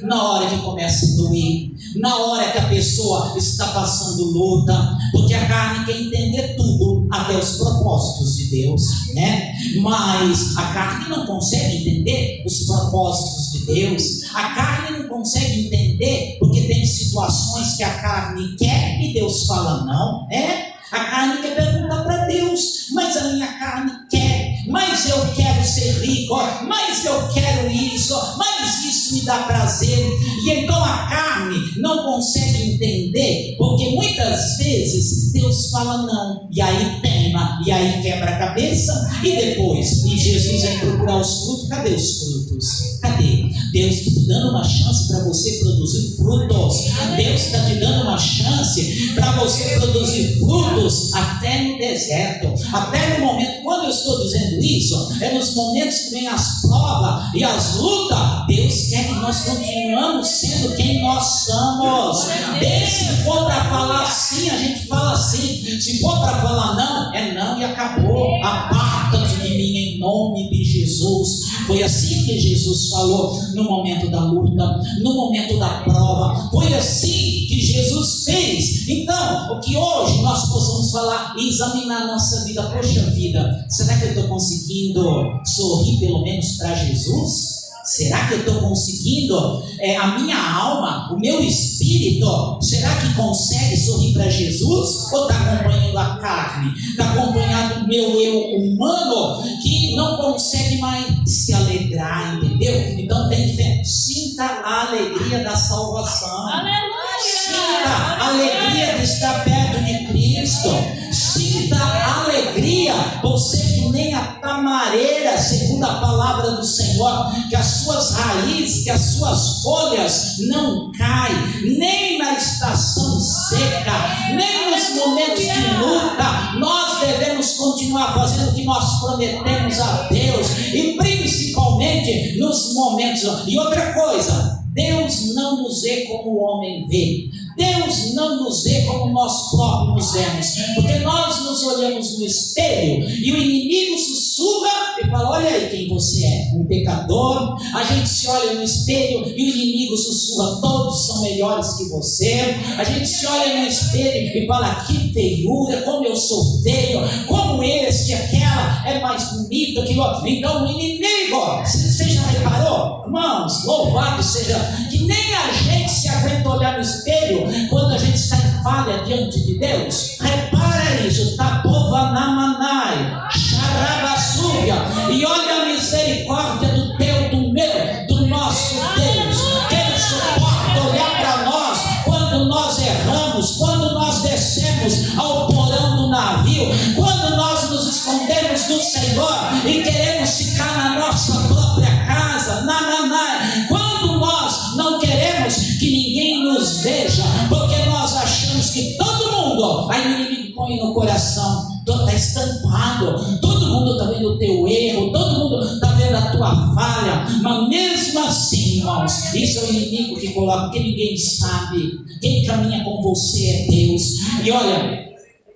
Speaker 1: Na hora que começa a doer, na hora que a pessoa está passando luta, porque a carne quer entender tudo. até os propósitos de Deus, né? Mas a carne não consegue entender os propósitos de Deus. A carne não consegue entender porque tem situações que a carne quer e Deus fala não, né? A carne quer perguntar para Deus, mas a minha carne quer, mas eu quero ser rico, mas eu quero isso, mas isso me dá prazer. E então a carne não consegue entender, porque muitas vezes Deus fala não, e aí teima, e aí quebra a cabeça, e depois, e Jesus vem procurar os frutos. Cadê os frutos? Cadê? Deus está te dando uma chance para você produzir frutos. Deus está te dando uma chance para você produzir frutos até no deserto, até no momento. Quando eu estou dizendo isso, é nos momentos que vem as provas e as lutas. Deus quer que nós continuemos sendo quem nós somos. Se for para falar sim, a gente fala sim. Se for para falar não, é não e acabou. Aparta-te de mim em nome de Jesus. Foi assim que Jesus falou no momento da luta, no momento da prova. Foi assim que Jesus fez. Então, o que hoje nós possamos falar e examinar a nossa vida. Poxa vida, será que eu estou conseguindo sorrir pelo menos para Jesus? Será que eu estou conseguindo? A minha alma, o meu espírito, será que consegue sorrir para Jesus? Ou está acompanhando a carne? Está acompanhando o meu eu humano que não consegue mais se alegrar, entendeu? Então tem que ver, sinta a alegria da salvação. Aleluia! Sinta a alegria de estar perto de Cristo. Sinta a alegria, você que nem a tamareira, segundo a palavra do Senhor, que as suas raízes, que as suas folhas não caem, nem na estação seca, nem nos momentos de luta. Nós devemos continuar fazendo o que nós prometemos a Deus, e principalmente nos momentos. E outra coisa, Deus não nos vê como o homem vê. Deus não nos vê como nós próprios nos vemos, porque nós nos olhamos no espelho e o inimigo sussurra e fala: olha aí quem você é, um pecador. A gente se olha no espelho e o inimigo sussurra: todos são melhores que você. A gente se olha no espelho e fala: que feiura, como eu sou feio, como este, aquela é mais bonita que o outro. Então o inimigo, você já reparou, irmãos, louvado seja, que nem a gente se aguenta olhar no espelho quando a gente está em falha diante de Deus. Repara isso, Tapova Namanai, Xarabassúvia, e olha a misericórdia do teu, do meu, do nosso Deus, que Ele suporta olhar para nós quando nós erramos, quando nós descemos ao porão do navio, quando nós nos escondemos do Senhor e queremos ficar na nossa própria casa, Namanai, quando nós não queremos que ninguém nos veja, porque nós achamos que todo mundo, aí o inimigo põe no coração, está estampado, todo mundo está vendo o teu erro, todo mundo está vendo a tua falha, mas mesmo assim, irmãos, isso é o inimigo que coloca, porque ninguém sabe, quem caminha com você é Deus. E olha,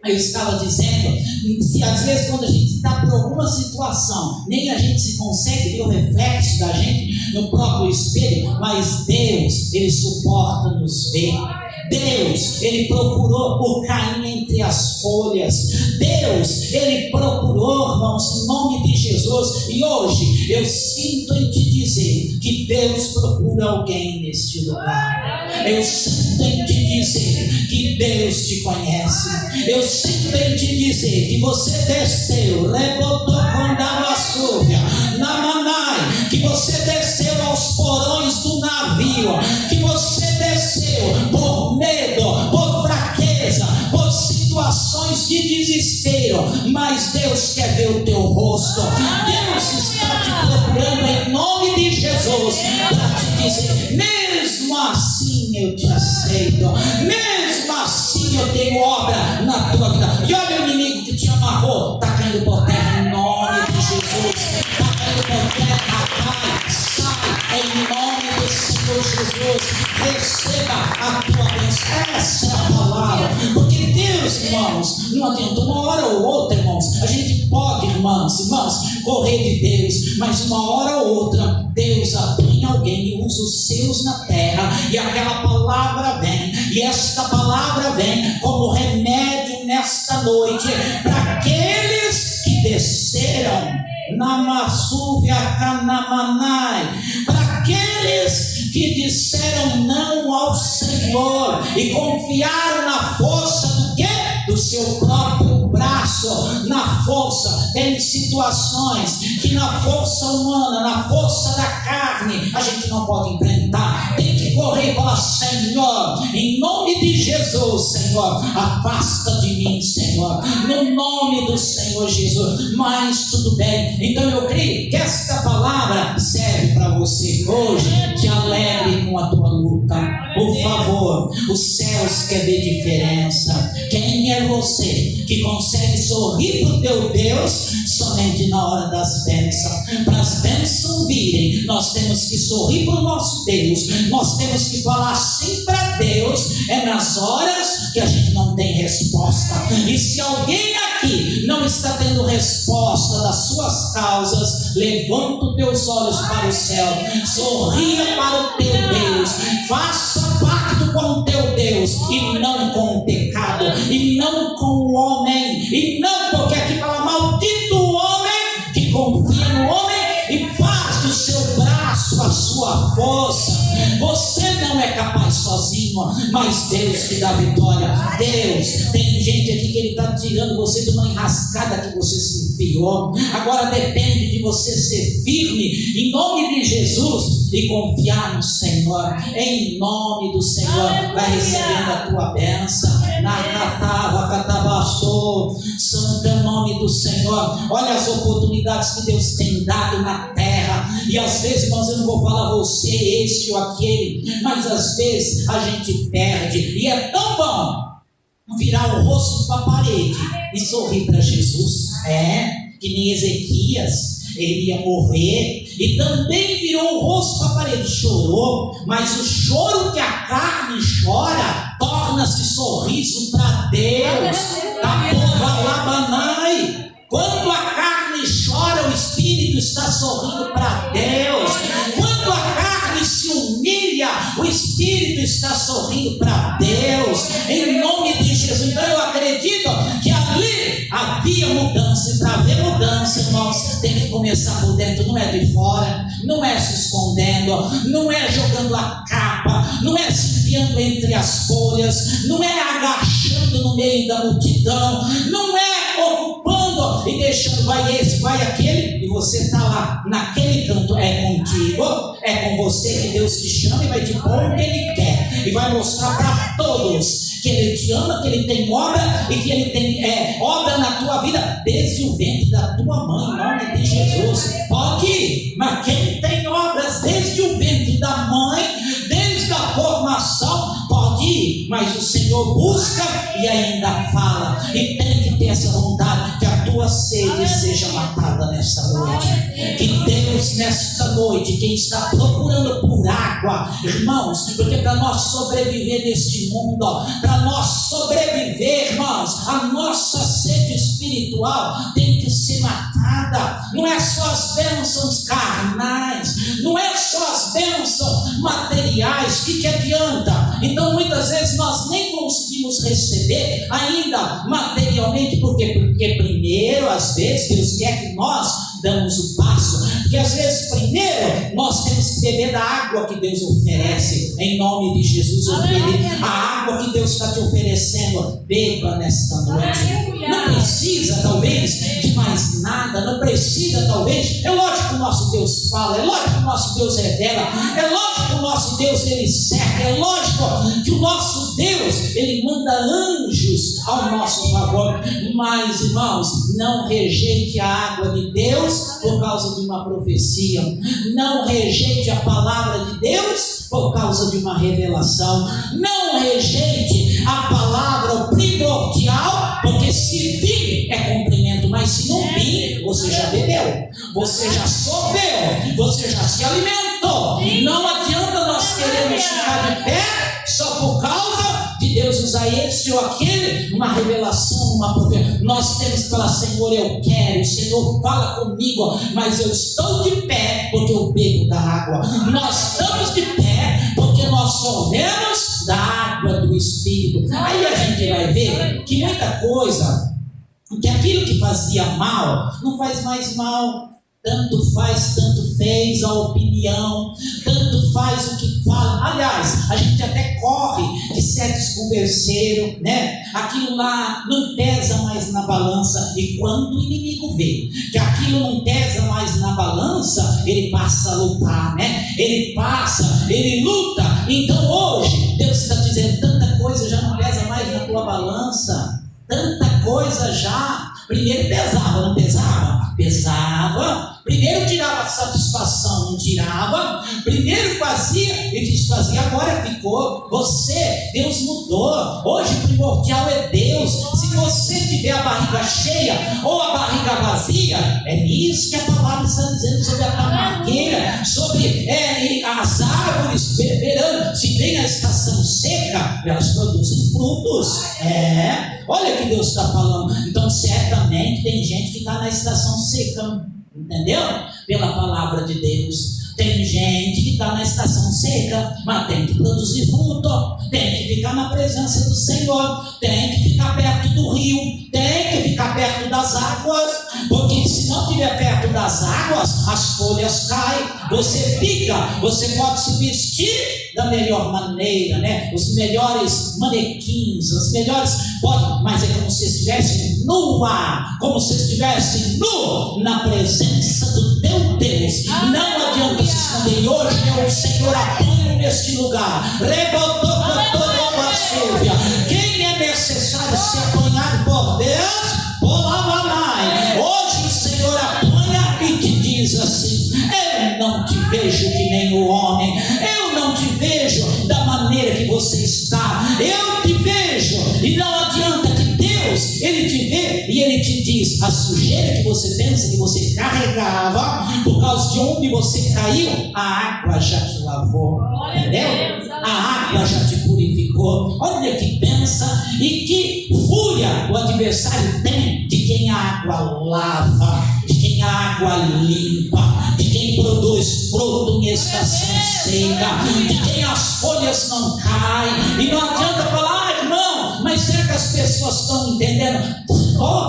Speaker 1: eu estava dizendo, se às vezes quando a gente está por alguma situação, nem a gente se consegue ver o reflexo da gente no próprio espelho, mas Deus, Ele suporta nos ver. Deus, Ele procurou por Caim entre as folhas. Deus, Ele procurou, irmãos, em nome de Jesus. E hoje eu sinto em te dizer que Deus procura alguém neste lugar. Eu sinto em te dizer que Deus te conhece. Eu sinto em te dizer que você desceu, rebotou com Davassúvia, na Manai, que você desceu aos porões do navio, que você desceu por medo, por fraqueza, por situações de desespero, mas Deus quer ver o teu rosto. Deus está te procurando em nome de Jesus para te dizer: mesmo assim eu te aceito, mesmo assim eu tenho obra na tua vida. E olha o inimigo que te amarrou, está caindo por terra em nome de Jesus, está caindo por terra, Pai, sai em nome do Senhor Jesus. Receba a tua bênção. Essa é a palavra. Porque Deus, irmãos, não adianta uma hora ou outra, irmãos. A gente pode, irmãos, correr de Deus, mas uma hora ou outra Deus apanha alguém e usa os seus na terra, e aquela palavra vem, e esta palavra vem como remédio nesta noite. Para que Namassuvia Canamanai. Para aqueles que disseram não ao Senhor e confiaram na força do quê? Do seu próprio braço, na força. Tem situações que na força humana, na força da carne, a gente não pode enfrentar. Tem que correr e falar: Senhor, em nome de Jesus, Senhor, afasta de mim, Senhor, no nome do Senhor Jesus. Mas tudo bem. Então eu creio que esta palavra serve para você hoje. Te alegre com a tua luta, por favor. Os céus querem ver diferença. Quem é você que consegue sorrir para o teu Deus somente na hora das bênçãos? Para as bênçãos virem, nós temos que sorrir para o nosso Deus. Nós temos que falar sim para Deus. É nas horas que a gente não tem resposta. E se alguém aqui não está tendo resposta das suas causas, levanta os teus olhos para o céu, sorria para o teu Deus, faça pacto com o teu Deus, e não com o pecado, e não com o homem, e não, porque aqui fala: maldito o homem que confia no homem e faz do seu braço a sua força. Você não é capaz sozinho, mas Deus te dá vitória. Deus, tem gente aqui que Ele está tirando você de uma enrascada que você se enfiou. Agora depende de você ser firme em nome de Jesus e confiar no Senhor. Em nome do Senhor, vai recebendo a tua bênção. Santo é o nome do Senhor. Olha as oportunidades que Deus tem dado na terra. E às vezes, irmãos, eu não vou falar você, este ou aquele, mas às vezes a gente perde. E é tão bom virar o rosto para a parede e sorrir para Jesus. Que nem Ezequias. Ele ia morrer e também virou o rosto para a parede, chorou, mas o choro que a carne chora torna-se sorriso para Deus. Quando a carne chora, o Espírito está sorrindo para Deus. Quando a carne se humilha, o Espírito está sorrindo para Deus. Em nome de Jesus. Então eu acredito que ali havia mudança. E para haver mudança, irmãos, tem que começar por dentro. Não é de fora, não é se escondendo, não é jogando a capa, não é se enfiando entre as folhas, não é agachando no meio da multidão, não é ocupando e deixando, vai esse, vai aquele, e você está lá naquele canto. É contigo, é com você que Deus te chama e vai te pôr onde Ele quer, e vai mostrar para todos que Ele te ama, que Ele tem obra e que Ele tem obra na tua vida desde o ventre da tua mãe, em nome de Jesus. Pode ir, mas quem tem obras desde o ventre da mãe, desde a formação, pode ir, mas o Senhor busca e ainda fala, e tem que ter essa vontade, que a tua sede seja matada nesta noite. Que Deus, nesta noite, quem está procurando por água, irmãos, porque para nós sobreviver neste mundo, para nós sobreviver, irmãos, a nossa sede espiritual tem que ser matada. Não é só as bênçãos carnais, não é só as bênçãos materiais. Que adianta? Então muitas vezes nós nem conseguimos receber ainda materialmente. Por quê? Porque primeiro, às vezes, Deus quer que nós damos o passo, porque às vezes primeiro nós temos que beber da água que Deus oferece. Em nome de Jesus, a água que Deus está te oferecendo, beba nesta noite. Não precisa talvez de mais nada, não precisa talvez, é lógico que o nosso Deus fala, é lógico que o nosso Deus revela, é lógico que o nosso Deus Ele cerca, é lógico que o nosso Deus Ele manda anjos ao nosso favor. Mas, irmãos, não rejeite a água de Deus por causa de uma profecia, não rejeite a palavra de Deus por causa de uma revelação, não rejeite a palavra primordial, porque se vir é cumprimento, mas se não vir, você já bebeu, você já sorveu, você já se alimentou. Não adianta nós queremos ficar de pé só por causa de Deus usar esse ou aquele, uma revelação, uma profecia. Nós temos que falar: Senhor, eu quero, Senhor, fala comigo, mas eu estou de pé porque eu bebo da água. Nós estamos de pé porque nós sorvemos da água do Espírito. Aí a gente vai ver que muita coisa que aquilo que fazia mal, não faz mais mal. Tanto faz, tanto fez a opinião, tanto faz o que fala. Aliás, a gente até corre de ser desconverseiro, né? Aquilo lá não pesa mais na balança. E quando o inimigo vê que aquilo não pesa mais na balança, ele passa a lutar, né? Ele luta. Então hoje, Deus está dizendo: tanta coisa já não pesa mais na tua balança. Tanta coisa já. Primeiro pesava, não pesava? Pesava. Primeiro tirava satisfação, não tirava. Primeiro fazia e desfazia. Agora ficou. Deus mudou. Hoje o primordial é Deus. Se você tiver a barriga cheia ou a barriga vazia, é nisso que a palavra está dizendo sobre a tamargueira, sobre as árvores verão. Se vem a estação seca, elas produzem frutos. Olha o que Deus está falando. Então certamente tem gente que está na estação seca. Entendeu? Pela palavra de Deus. Tem gente que está na estação seca, mas tem que produzir fruto, tem que ficar na presença do Senhor, tem que ficar perto do rio, tem que ficar perto das águas, porque se não estiver perto das águas, as folhas caem, você pode se vestir da melhor maneira, né? Os melhores manequins, mas é como se estivesse nua, como se estivesse nu na presença do teu Deus. Não adianta se esconder. E hoje o Senhor apanha neste lugar. Quem é necessário ser apanhado por Deus? Hoje o Senhor apanha e te diz assim: eu não te vejo que nem o homem, eu não te vejo da maneira que você está, eu te vejo. E não adianta que Deus, Ele te vê e Ele te diz: a sujeira que você pensa que você carregava, por causa de onde você caiu, a água já te lavou, entendeu? A água já te purificou. Olha que pensa e que fúria o adversário tem de quem a água lava, de quem a água limpa, de quem produz fruto em estação seca, de quem as folhas não caem. E não adianta falar: não, mas será que as pessoas estão entendendo?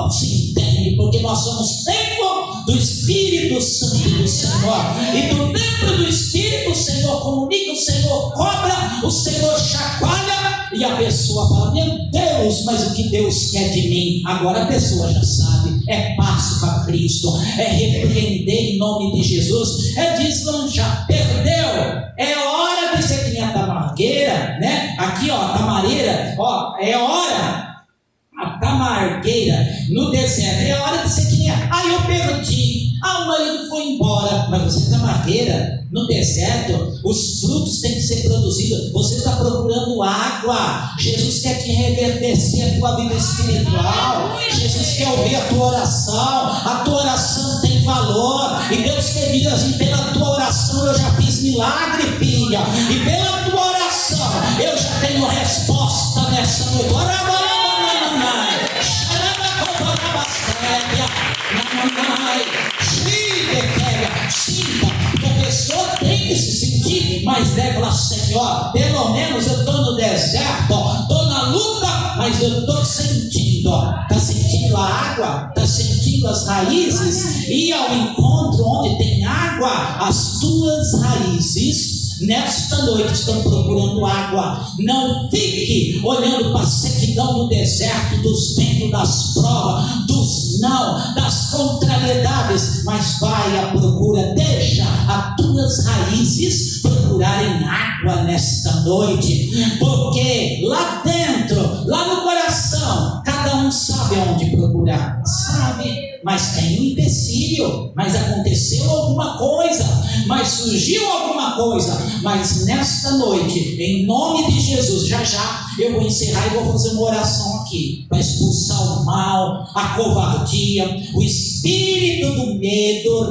Speaker 1: Se entende, porque nós somos templo do Espírito Santo do Senhor, e do templo do Espírito o Senhor comunica, o Senhor cobra, o Senhor chacoalha, e a pessoa fala: meu Deus, mas o que Deus quer de mim? Agora a pessoa já sabe. É passo para Cristo, é repreender em nome de Jesus, é deslanchar. Perdeu, é hora de ser que nem a tamargueira, né? Aqui tamareira, é hora. A tamargueira no deserto, é hora de ser que nem eu perdi, o marido foi embora. Mas você é tamargueira no deserto, os frutos têm que ser produzidos. Você está procurando água. Jesus quer te reverdecer a tua vida espiritual. Jesus quer ouvir a tua oração. A tua oração tem valor, e Deus quer dizer assim: pela tua oração eu já fiz milagre, filha, e pela tua oração eu já tenho resposta nessa noite. Sinta que a pessoa tem que se sentir, mas deve falar: Senhor, pelo menos eu estou no deserto, estou na luta, mas eu estou sentindo. Está sentindo a água, está sentindo as raízes, e ao encontro onde tem água, as tuas raízes nesta noite estão procurando água. Não fique olhando para a sequidão do deserto, dos ventos, das provas, das contrariedades, mas vai à procura. Deixa as tuas raízes procurarem água nesta noite, porque lá dentro, lá no coração, cada um sabe onde procurar, sabe? Mas tem um empecilho, mas aconteceu alguma coisa, mas surgiu alguma coisa. Mas nesta noite, em nome de Jesus, já eu vou encerrar e vou fazer uma oração aqui para expulsar o mal, a covardia, o espírito do medo,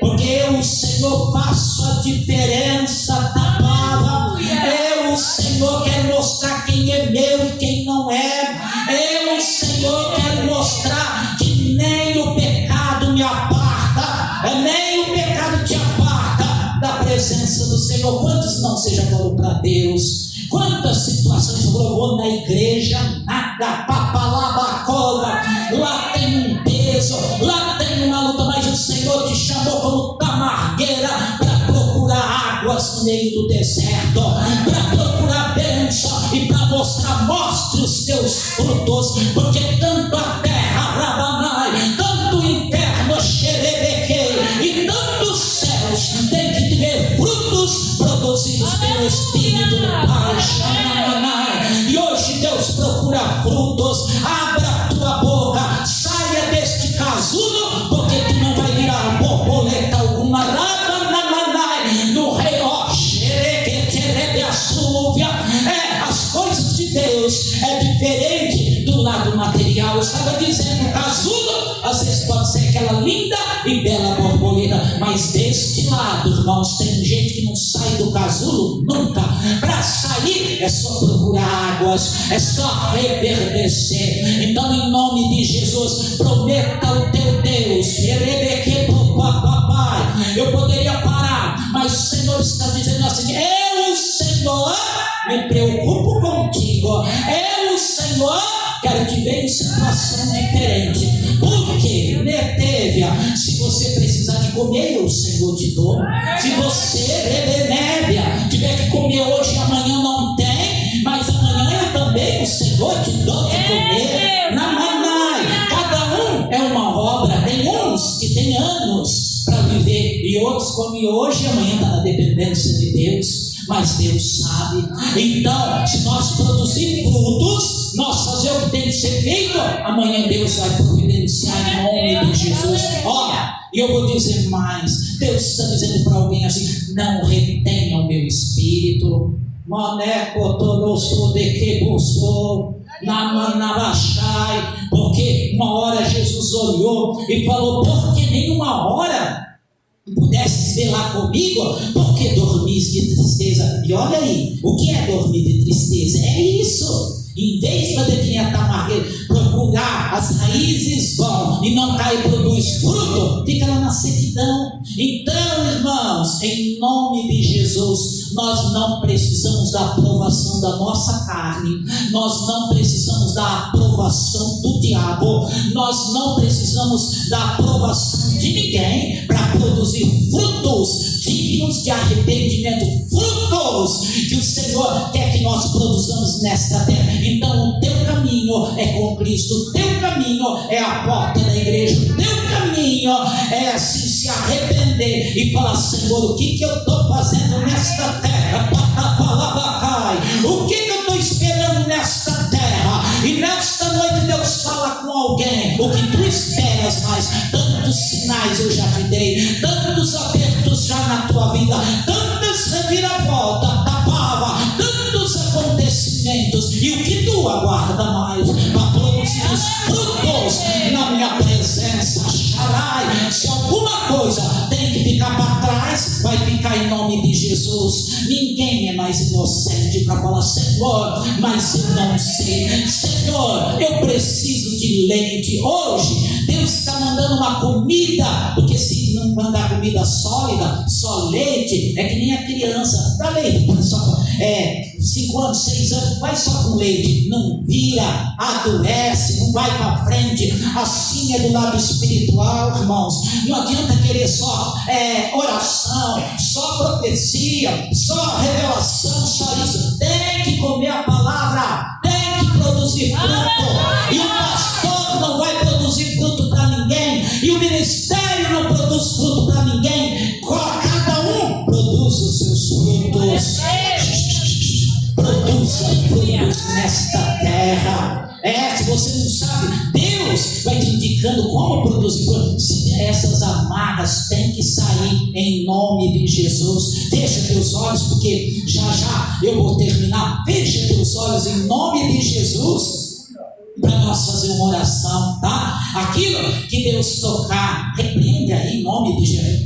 Speaker 1: porque eu, o Senhor, faço a diferença da palavra. Eu, o Senhor, quero mostrar quem é meu e quem não é. Eu, o Senhor, quero mostrar que nem o pecado me aparta, nem o pecado te aparta da presença do Senhor. Quantos não se já falou para Deus? Quantas situações provou na igreja? Nada, papai. Rapalabacova. Lá tem um peso, lá tem uma luta, mas o Senhor te chamou como tamargueira para procurar águas no meio do deserto, para procurar bênção e para mostrar, mostre os teus frutos, porque tanto a terra, Rabanai, tanto o inferno, Xerebequei, e tanto os céus tem que ter frutos produzidos pelo Espírito do Pai, Xanamanai. E hoje Deus procura frutos. Abra a tua boca, saia deste casulo, porque tu não vai virar borboleta alguma. Rabanai, no rei, ó, Xerequeterebe, a súvia. As coisas de Deus é diferente do lado material. Eu estava dizendo, casulo às vezes pode ser aquela linda e bela borboleta, mas deste lado, irmãos, tem gente que não sai do casulo nunca. Para sair é só procurar águas, é só reverdecer. Então, em nome de Jesus, prometa ao teu Deus. Eu poderia parar, mas o Senhor está dizendo assim: eu, Senhor, me preocupo contigo. Eu, Senhor, quero te ver em situação diferente. Porque, Netevia, se você precisar de comer, eu, Senhor, te dou. Se você, Rebenévia, tiver que comer hoje e amanhã não tem, mas amanhã eu também, o Senhor, te dou de comer. Namanai, cada um é uma obra. Tem uns que tem anos para viver e outros comem hoje e amanhã está na dependência de Deus. Mas Deus sabe. Então, se nós produzirmos frutos, nós fazer o que tem que ser feito, amanhã Deus vai providenciar em nome de Jesus. Olha, e eu vou dizer mais. Deus está dizendo para alguém assim: não retenha o meu espírito. Porque uma hora Jesus olhou e falou: porque nenhuma hora pudesse velar comigo, porque dormis de tristeza. E olha aí, o que é dormir de tristeza? É isso. Em vez de fazer que nem a tamargueira, procurar as raízes vão e não cai e produz fruto, fica lá na sequidão. Então, irmãos, em nome de Jesus, nós não precisamos da aprovação da nossa carne, nós não precisamos da aprovação do diabo, nós não precisamos da aprovação de ninguém para produzir frutos dignos de arrependimento, frutos que o Senhor quer que nós produzamos nesta terra. Então, o teu caminho é com Cristo, o teu caminho é a porta da igreja, o teu caminho é assim se arrepender e falar: Senhor, o que eu estou fazendo nesta terra? O que eu estou esperando nesta terra? E nesta noite Deus fala com alguém: o que tu esperas mais? Tantos sinais eu já te dei, tantos apertos já na tua vida, tantas reviravoltas, tantos acontecimentos, e o que tu aguarda mais para produzir os frutos na minha presença? Xarai, se alguma coisa tem que ficar para trás, vai ficar em nome de Jesus. Ninguém é mais inocente para falar: Senhor, mas eu não sei. Senhor, eu preciso de leite. Hoje Deus está mandando uma comida, porque se não mandar comida sólida, só leite, é que nem a criança dá leite, só 5 anos, 6 anos, vai só com leite, não vira, adoece, não vai para frente. Assim é do lado espiritual, irmãos. Não adianta querer só oração, só profecia, só revelação, só isso. Tem que comer a palavra, tem que produzir fruto. E o pastor não vai produzir fruto para ninguém, e o ministério não produz fruto para ninguém. Cada um produz os seus frutos. Produza frutos nesta terra. Se você não sabe, Deus vai te indicando como produzir frutos. Essas amarras têm que sair em nome de Jesus. Fecha teus olhos, porque já eu vou terminar. Fecha teus olhos em nome de Jesus, para nós fazer uma oração, tá? Aquilo que Deus tocar, repreende aí em nome de Jesus.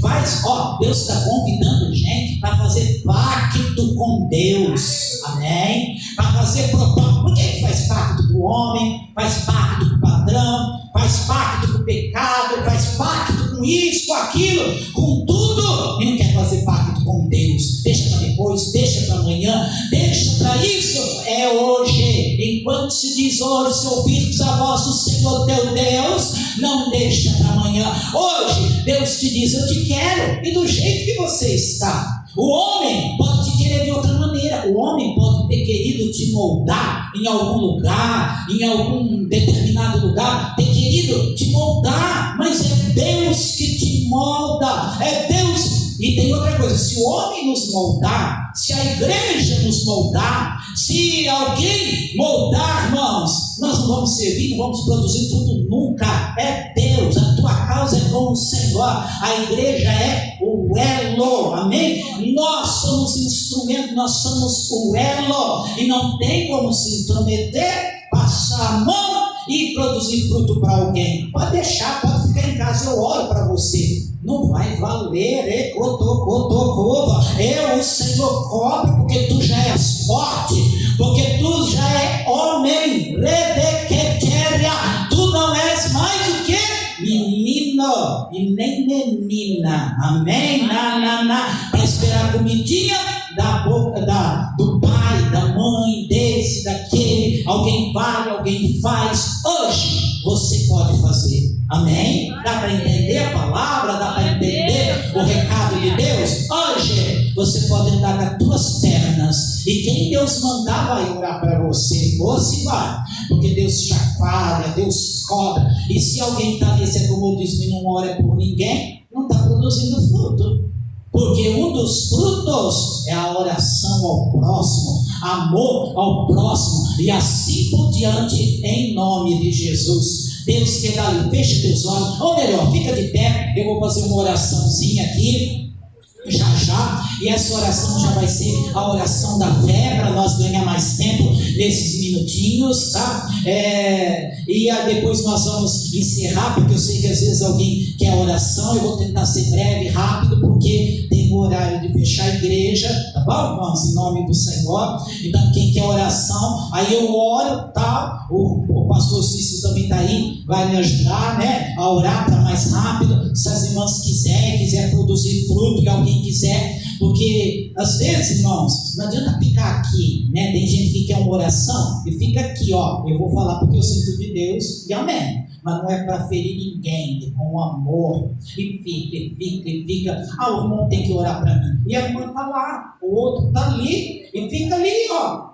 Speaker 1: Deus está convidando gente para fazer pacto com Deus, amém? Para fazer propósito. Por que faz pacto com o homem? Faz pacto com o patrão? Faz pacto com o pecado? Faz pacto com isso, com aquilo, com tudo, e não quer fazer pacto com Deus. Deixa para depois, deixa para amanhã, deixa para isso. É hoje, enquanto se diz diz hoje: se ouvirdes a voz do Senhor teu Deus, não deixa para amanhã. Hoje Deus te diz: eu te quero, e do jeito que você está. O homem pode te querer de outra maneira. O homem pode ter querido te moldar em algum lugar, em algum determinado lugar, ter querido te moldar, mas é Deus que te molda, é Deus. E tem outra coisa: se o homem nos moldar, se a igreja nos moldar, se alguém moldar, irmãos, nós não vamos servir, não vamos produzir fruto nunca. É Deus, a tua causa é com o Senhor, a igreja é o elo, amém? Nós somos instrumento, nós somos o elo, e não tem como se intrometer, passar a mão e produzir fruto para alguém. Pode deixar, pode ficar em casa, eu oro para você. Não vai valer, eu, o Senhor cobre, porque tu já és forte, porque tu já é homem, tu não és mais do que menino e nem menina, amém? Para esperar a comidinha da boca do pai, da mãe, desse, daquele. Alguém vale, alguém faz. Hoje você pode fazer, amém? Dá para entender a palavra? Dá para entender o recado de Deus? Hoje você pode andar com as tuas pernas, e quem Deus mandar vai orar para você. Ou se vai, porque Deus chacoalha, Deus cobra. E se alguém está nesse acomodismo e não ora por ninguém, não está produzindo fruto. Porque um dos frutos é a oração ao próximo, amor ao próximo, e assim por diante, em nome de Jesus. Deus quer dar ali, fecha teus olhos, ou melhor, fica de pé. Eu vou fazer uma oraçãozinha aqui, já, e essa oração já vai ser a oração da fé, para nós ganhar mais tempo nesses minutinhos, tá? E depois nós vamos encerrar, porque eu sei que às vezes alguém quer oração. Eu vou tentar ser breve, rápido, porque tem o horário de fechar a igreja, tá bom, irmãos? Em nome do Senhor. Então, quem quer oração, aí eu oro, tá? O pastor Cícero também está aí, vai me ajudar, né? A orar para mais rápido. Se as irmãs quiser produzir fruto, que alguém quiser, porque às vezes, irmãos, não adianta ficar aqui, né? Tem gente que quer uma oração e fica aqui, ó. Eu vou falar porque eu sinto de Deus, e amém. Mas não é para ferir ninguém, é com amor. E fica. O irmão tem que orar para mim. E a irmã está lá, o outro está ali, e fica ali, ó.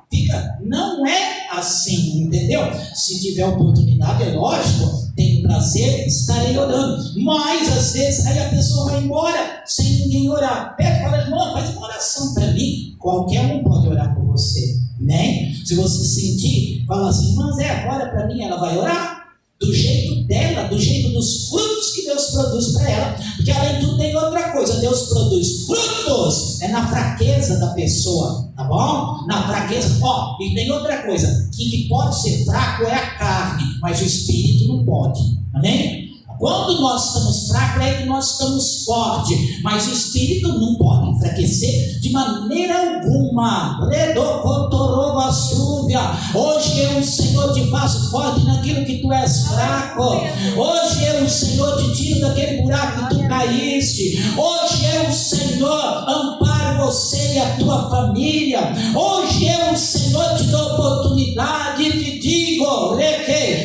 Speaker 1: Não é assim, entendeu? Se tiver oportunidade, é lógico, tenho prazer, estarei orando. Mas às vezes aí a pessoa vai embora sem ninguém orar. Pede para a irmã, faz uma oração para mim. Qualquer um pode orar por você, né? Se você sentir, fala assim: irmã Zé, ora para mim, ela vai orar do jeito dela, do jeito dos frutos que Deus produz para ela. Porque além de tudo tem outra coisa: Deus produz frutos na fraqueza da pessoa, tá bom? Na fraqueza. E tem outra coisa: que pode ser fraco é a carne, mas o espírito não pode, amém? Quando nós estamos fracos é que nós estamos fortes, mas o espírito não pode enfraquecer de maneira alguma. Hoje eu, o Senhor, te faço forte naquilo que tu és fraco. Hoje eu, o Senhor, te tiro daquele buraco que tu caíste. Hoje eu, o Senhor, amparo você e a tua família. Hoje eu, o Senhor, te dou oportunidade e te digo: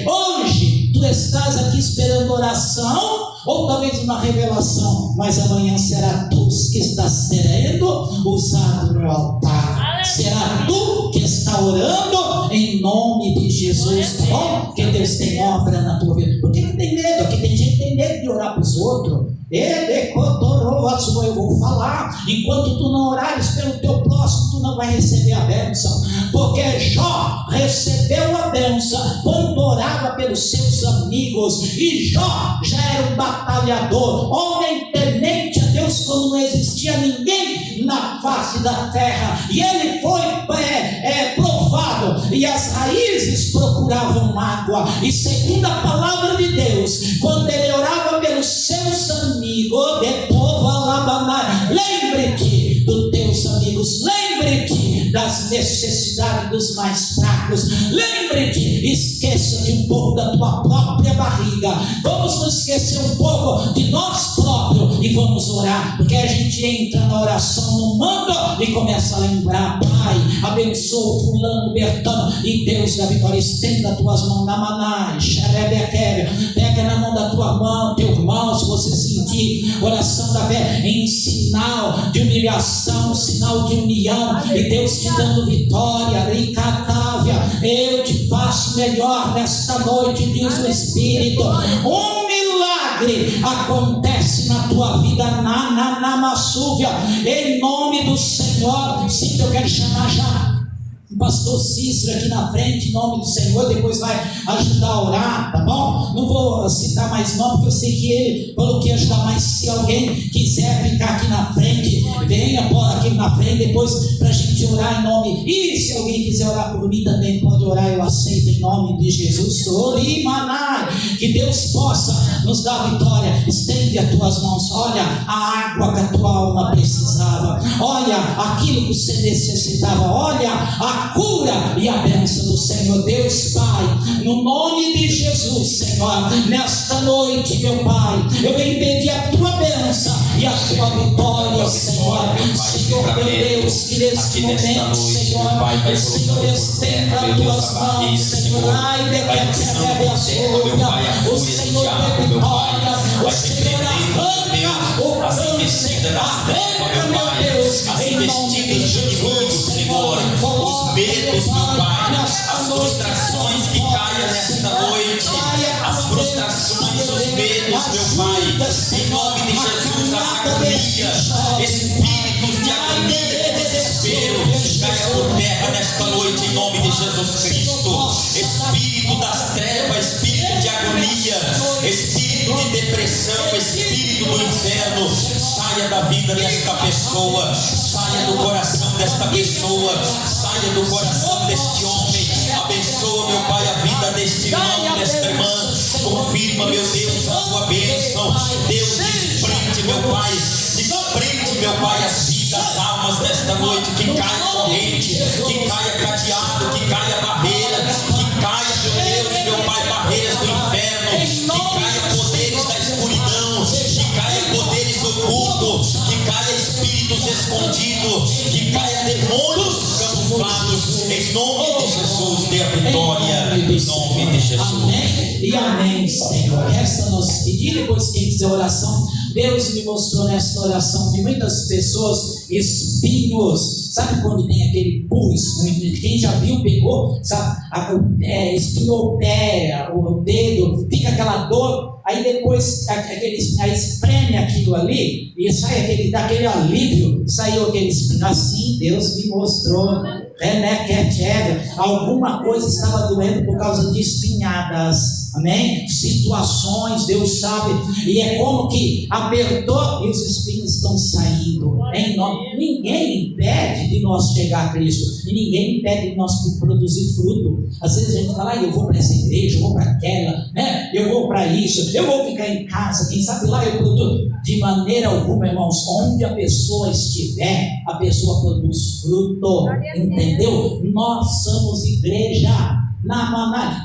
Speaker 1: hoje tu estás aqui esperando oração, ou talvez uma revelação, mas amanhã será tu que está sendo usado no altar. Será tu que está orando em nome de Jesus, tá bom? Porque Deus tem obra na tua vida. Por que tem medo? Aqui tem gente que tem medo de orar para os outros. Eu vou falar: enquanto tu não orares pelo teu próximo, tu não vai receber a bênção. Porque Jó recebeu a bênção quando orava pelos seus amigos. E Jó já era um batalhador, homem temente a Deus quando não existia ninguém na face da terra. E ele foi provado, e as raízes procuravam água. E segundo a palavra de Deus, quando ele orava pelos seus amigos, lembre-te dos teus amigos, lembre-te das necessidades necessidade dos mais fracos. Lembre-te, esqueça-te um pouco da tua própria barriga. Vamos nos esquecer um pouco de nós próprios e vamos orar, porque a gente entra na oração no mando e começa a lembrar: Pai, abençoa fulano, Bertano, e Deus da vitória. Estenda as tuas mãos na manai, pega na mão da tua mão, teu irmão, se você sentir oração da fé em sinal de humilhação, sinal de união, e Deus te dando vitória. Eu te faço melhor nesta noite, diz o Espírito. Um milagre acontece na tua vida, na Massúvia, em nome do Senhor. Sim, eu quero chamar já o pastor Cícero aqui na frente, em nome do Senhor. Depois vai ajudar a orar, tá bom? Não vou citar mais nome, porque eu sei que ele falou que ia ajudar. Mas se alguém quiser ficar aqui na frente, venha aqui na frente depois para a gente orar em nome. E se alguém quiser orar por mim também pode orar, eu aceito em nome de Jesus. Que Deus possa nos dar vitória. Estende as tuas mãos. Olha a água que a tua alma precisava, olha aquilo que você necessitava, olha a cura e a bênção do Senhor. Deus Pai, no nome de Jesus, Senhor, nesta noite, meu Pai, eu venho pedir a tua bênção e a tua vitória, Senhor. Senhor, meu Deus, que neste momento, Senhor, o Senhor estenda as tuas mãos, Senhor. Ai, o Senhor é vitória, o Senhor arranca o câncer, arranca, meu Deus, em nome de Jesus, Senhor.
Speaker 2: Os medos, meu Pai, as frustrações que caia nesta noite, as frustrações, os medos, meu Pai, em nome de Jesus, a agonia, espíritos de agonia, de desespero, caia por terra nesta noite, em nome de Jesus Cristo. Espírito das trevas, espírito de agonia, espírito de depressão, espírito do inferno, saia da vida desta pessoa, saia do coração desta pessoa, saia do coração deste homem. Abençoa, meu Pai, a vida deste irmão, desta irmã. Confirma, meu Deus, a tua bênção. Deus, desprende, meu Pai, desprende, meu Pai, as vidas, as almas desta noite. Que caia corrente, que caia cadeado, que caia barreira, que caia, meu Deus, meu Pai, barreiras do inferno, que caia poderes da escuridão, que caia poderes ocultos, que caia espíritos escondidos, que caia demônios camuflados. Em nome de Jesus, dê a vitória, em nome de Jesus.
Speaker 1: Amém e amém, Senhor. Resta nos pedir, depois quem fizer oração. Deus me mostrou nesta oração de muitas pessoas espinhos. Sabe quando tem aquele pulso? Quem já viu, pegou, sabe? Espinhou o pé, o dedo, fica aquela dor. Aí depois aí espreme aquilo ali e sai daquele alívio, saiu aquele espinho. Assim Deus me mostrou. Alguma coisa estava doendo por causa de espinhadas. Amém? Situações, Deus sabe, e é como que apertou e os espinhos estão saindo. Em nome, ninguém impede de nós chegar a Cristo, e ninguém impede de nós produzir fruto. Às vezes a gente fala: eu vou para essa igreja, eu vou para aquela, né? Eu vou para isso, eu vou ficar em casa, quem sabe lá eu produzo. De maneira alguma, irmãos, onde a pessoa estiver, a pessoa produz fruto. Entendeu? Nós somos igreja.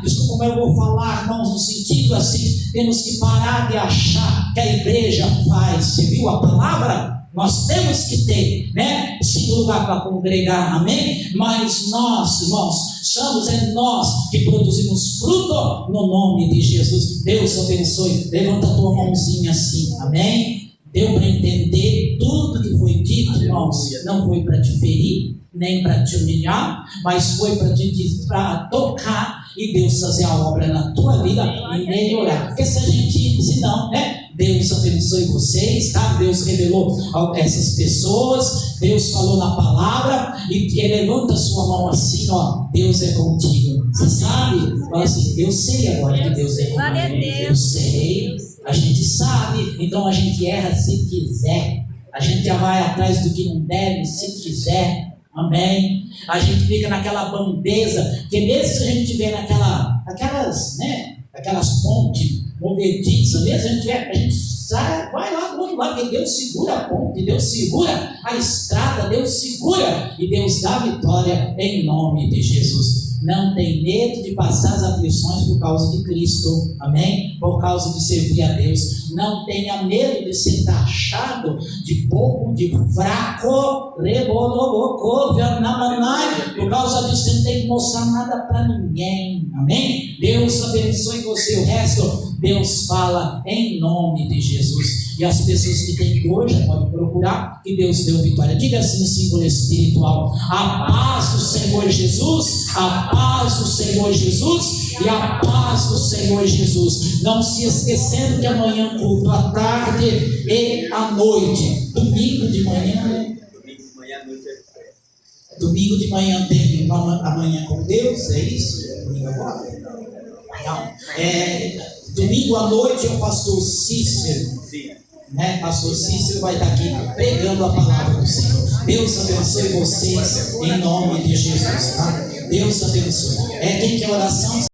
Speaker 1: Desculpa, mas eu vou falar, irmãos, no sentido assim: temos que parar de achar que a igreja faz. Você viu a palavra? Nós temos que ter, né? Sim, lugar para congregar, amém? Mas nós, irmãos, somos nós que produzimos fruto no nome de Jesus. Deus abençoe. Levanta a tua mãozinha assim, amém? Deu para entender tudo que foi dito, irmãos? Não foi para te ferir, nem para te humilhar, mas foi para tocar e Deus fazer a obra na tua vida e melhorar. Porque se a gente, se não, né? Deus abençoe vocês, tá? Deus revelou a essas pessoas, Deus falou na palavra, e levanta a sua mão assim, ó: Deus é contigo. Você sabe? Fala assim: eu sei agora que Deus é comigo. Eu sei, a gente sabe, então a gente erra se quiser, a gente já vai atrás do que não deve se quiser. Amém? A gente fica naquela bandeza, que mesmo se a gente estiver aquelas pontes movediças, mesmo a gente sai, vai lá do outro lá que Deus segura a ponte, Deus segura a estrada, Deus segura e Deus dá vitória em nome de Jesus. Não tem medo de passar as aflições por causa de Cristo, amém? Por causa de servir a Deus. Não tenha medo de ser taxado de pouco, de fraco, por causa disso você não tem que mostrar nada para ninguém, amém? Deus abençoe você. O resto Deus fala em nome de Jesus. E as pessoas que têm dor já podem procurar, que Deus deu vitória. Diga assim no símbolo espiritual: a paz do Senhor Jesus, a paz do Senhor Jesus e a paz do Senhor Jesus. Não se esquecendo que amanhã culto à tarde e à noite. Domingo de manhã, né? Domingo de manhã tem amanhã com Deus, é isso? Domingo agora? Não. Domingo à noite é o pastor Cícero. Né? Pastor Cícero vai estar aqui pregando a palavra do Senhor. Deus abençoe vocês em nome de Jesus, tá? Deus abençoe. Quem quer oração?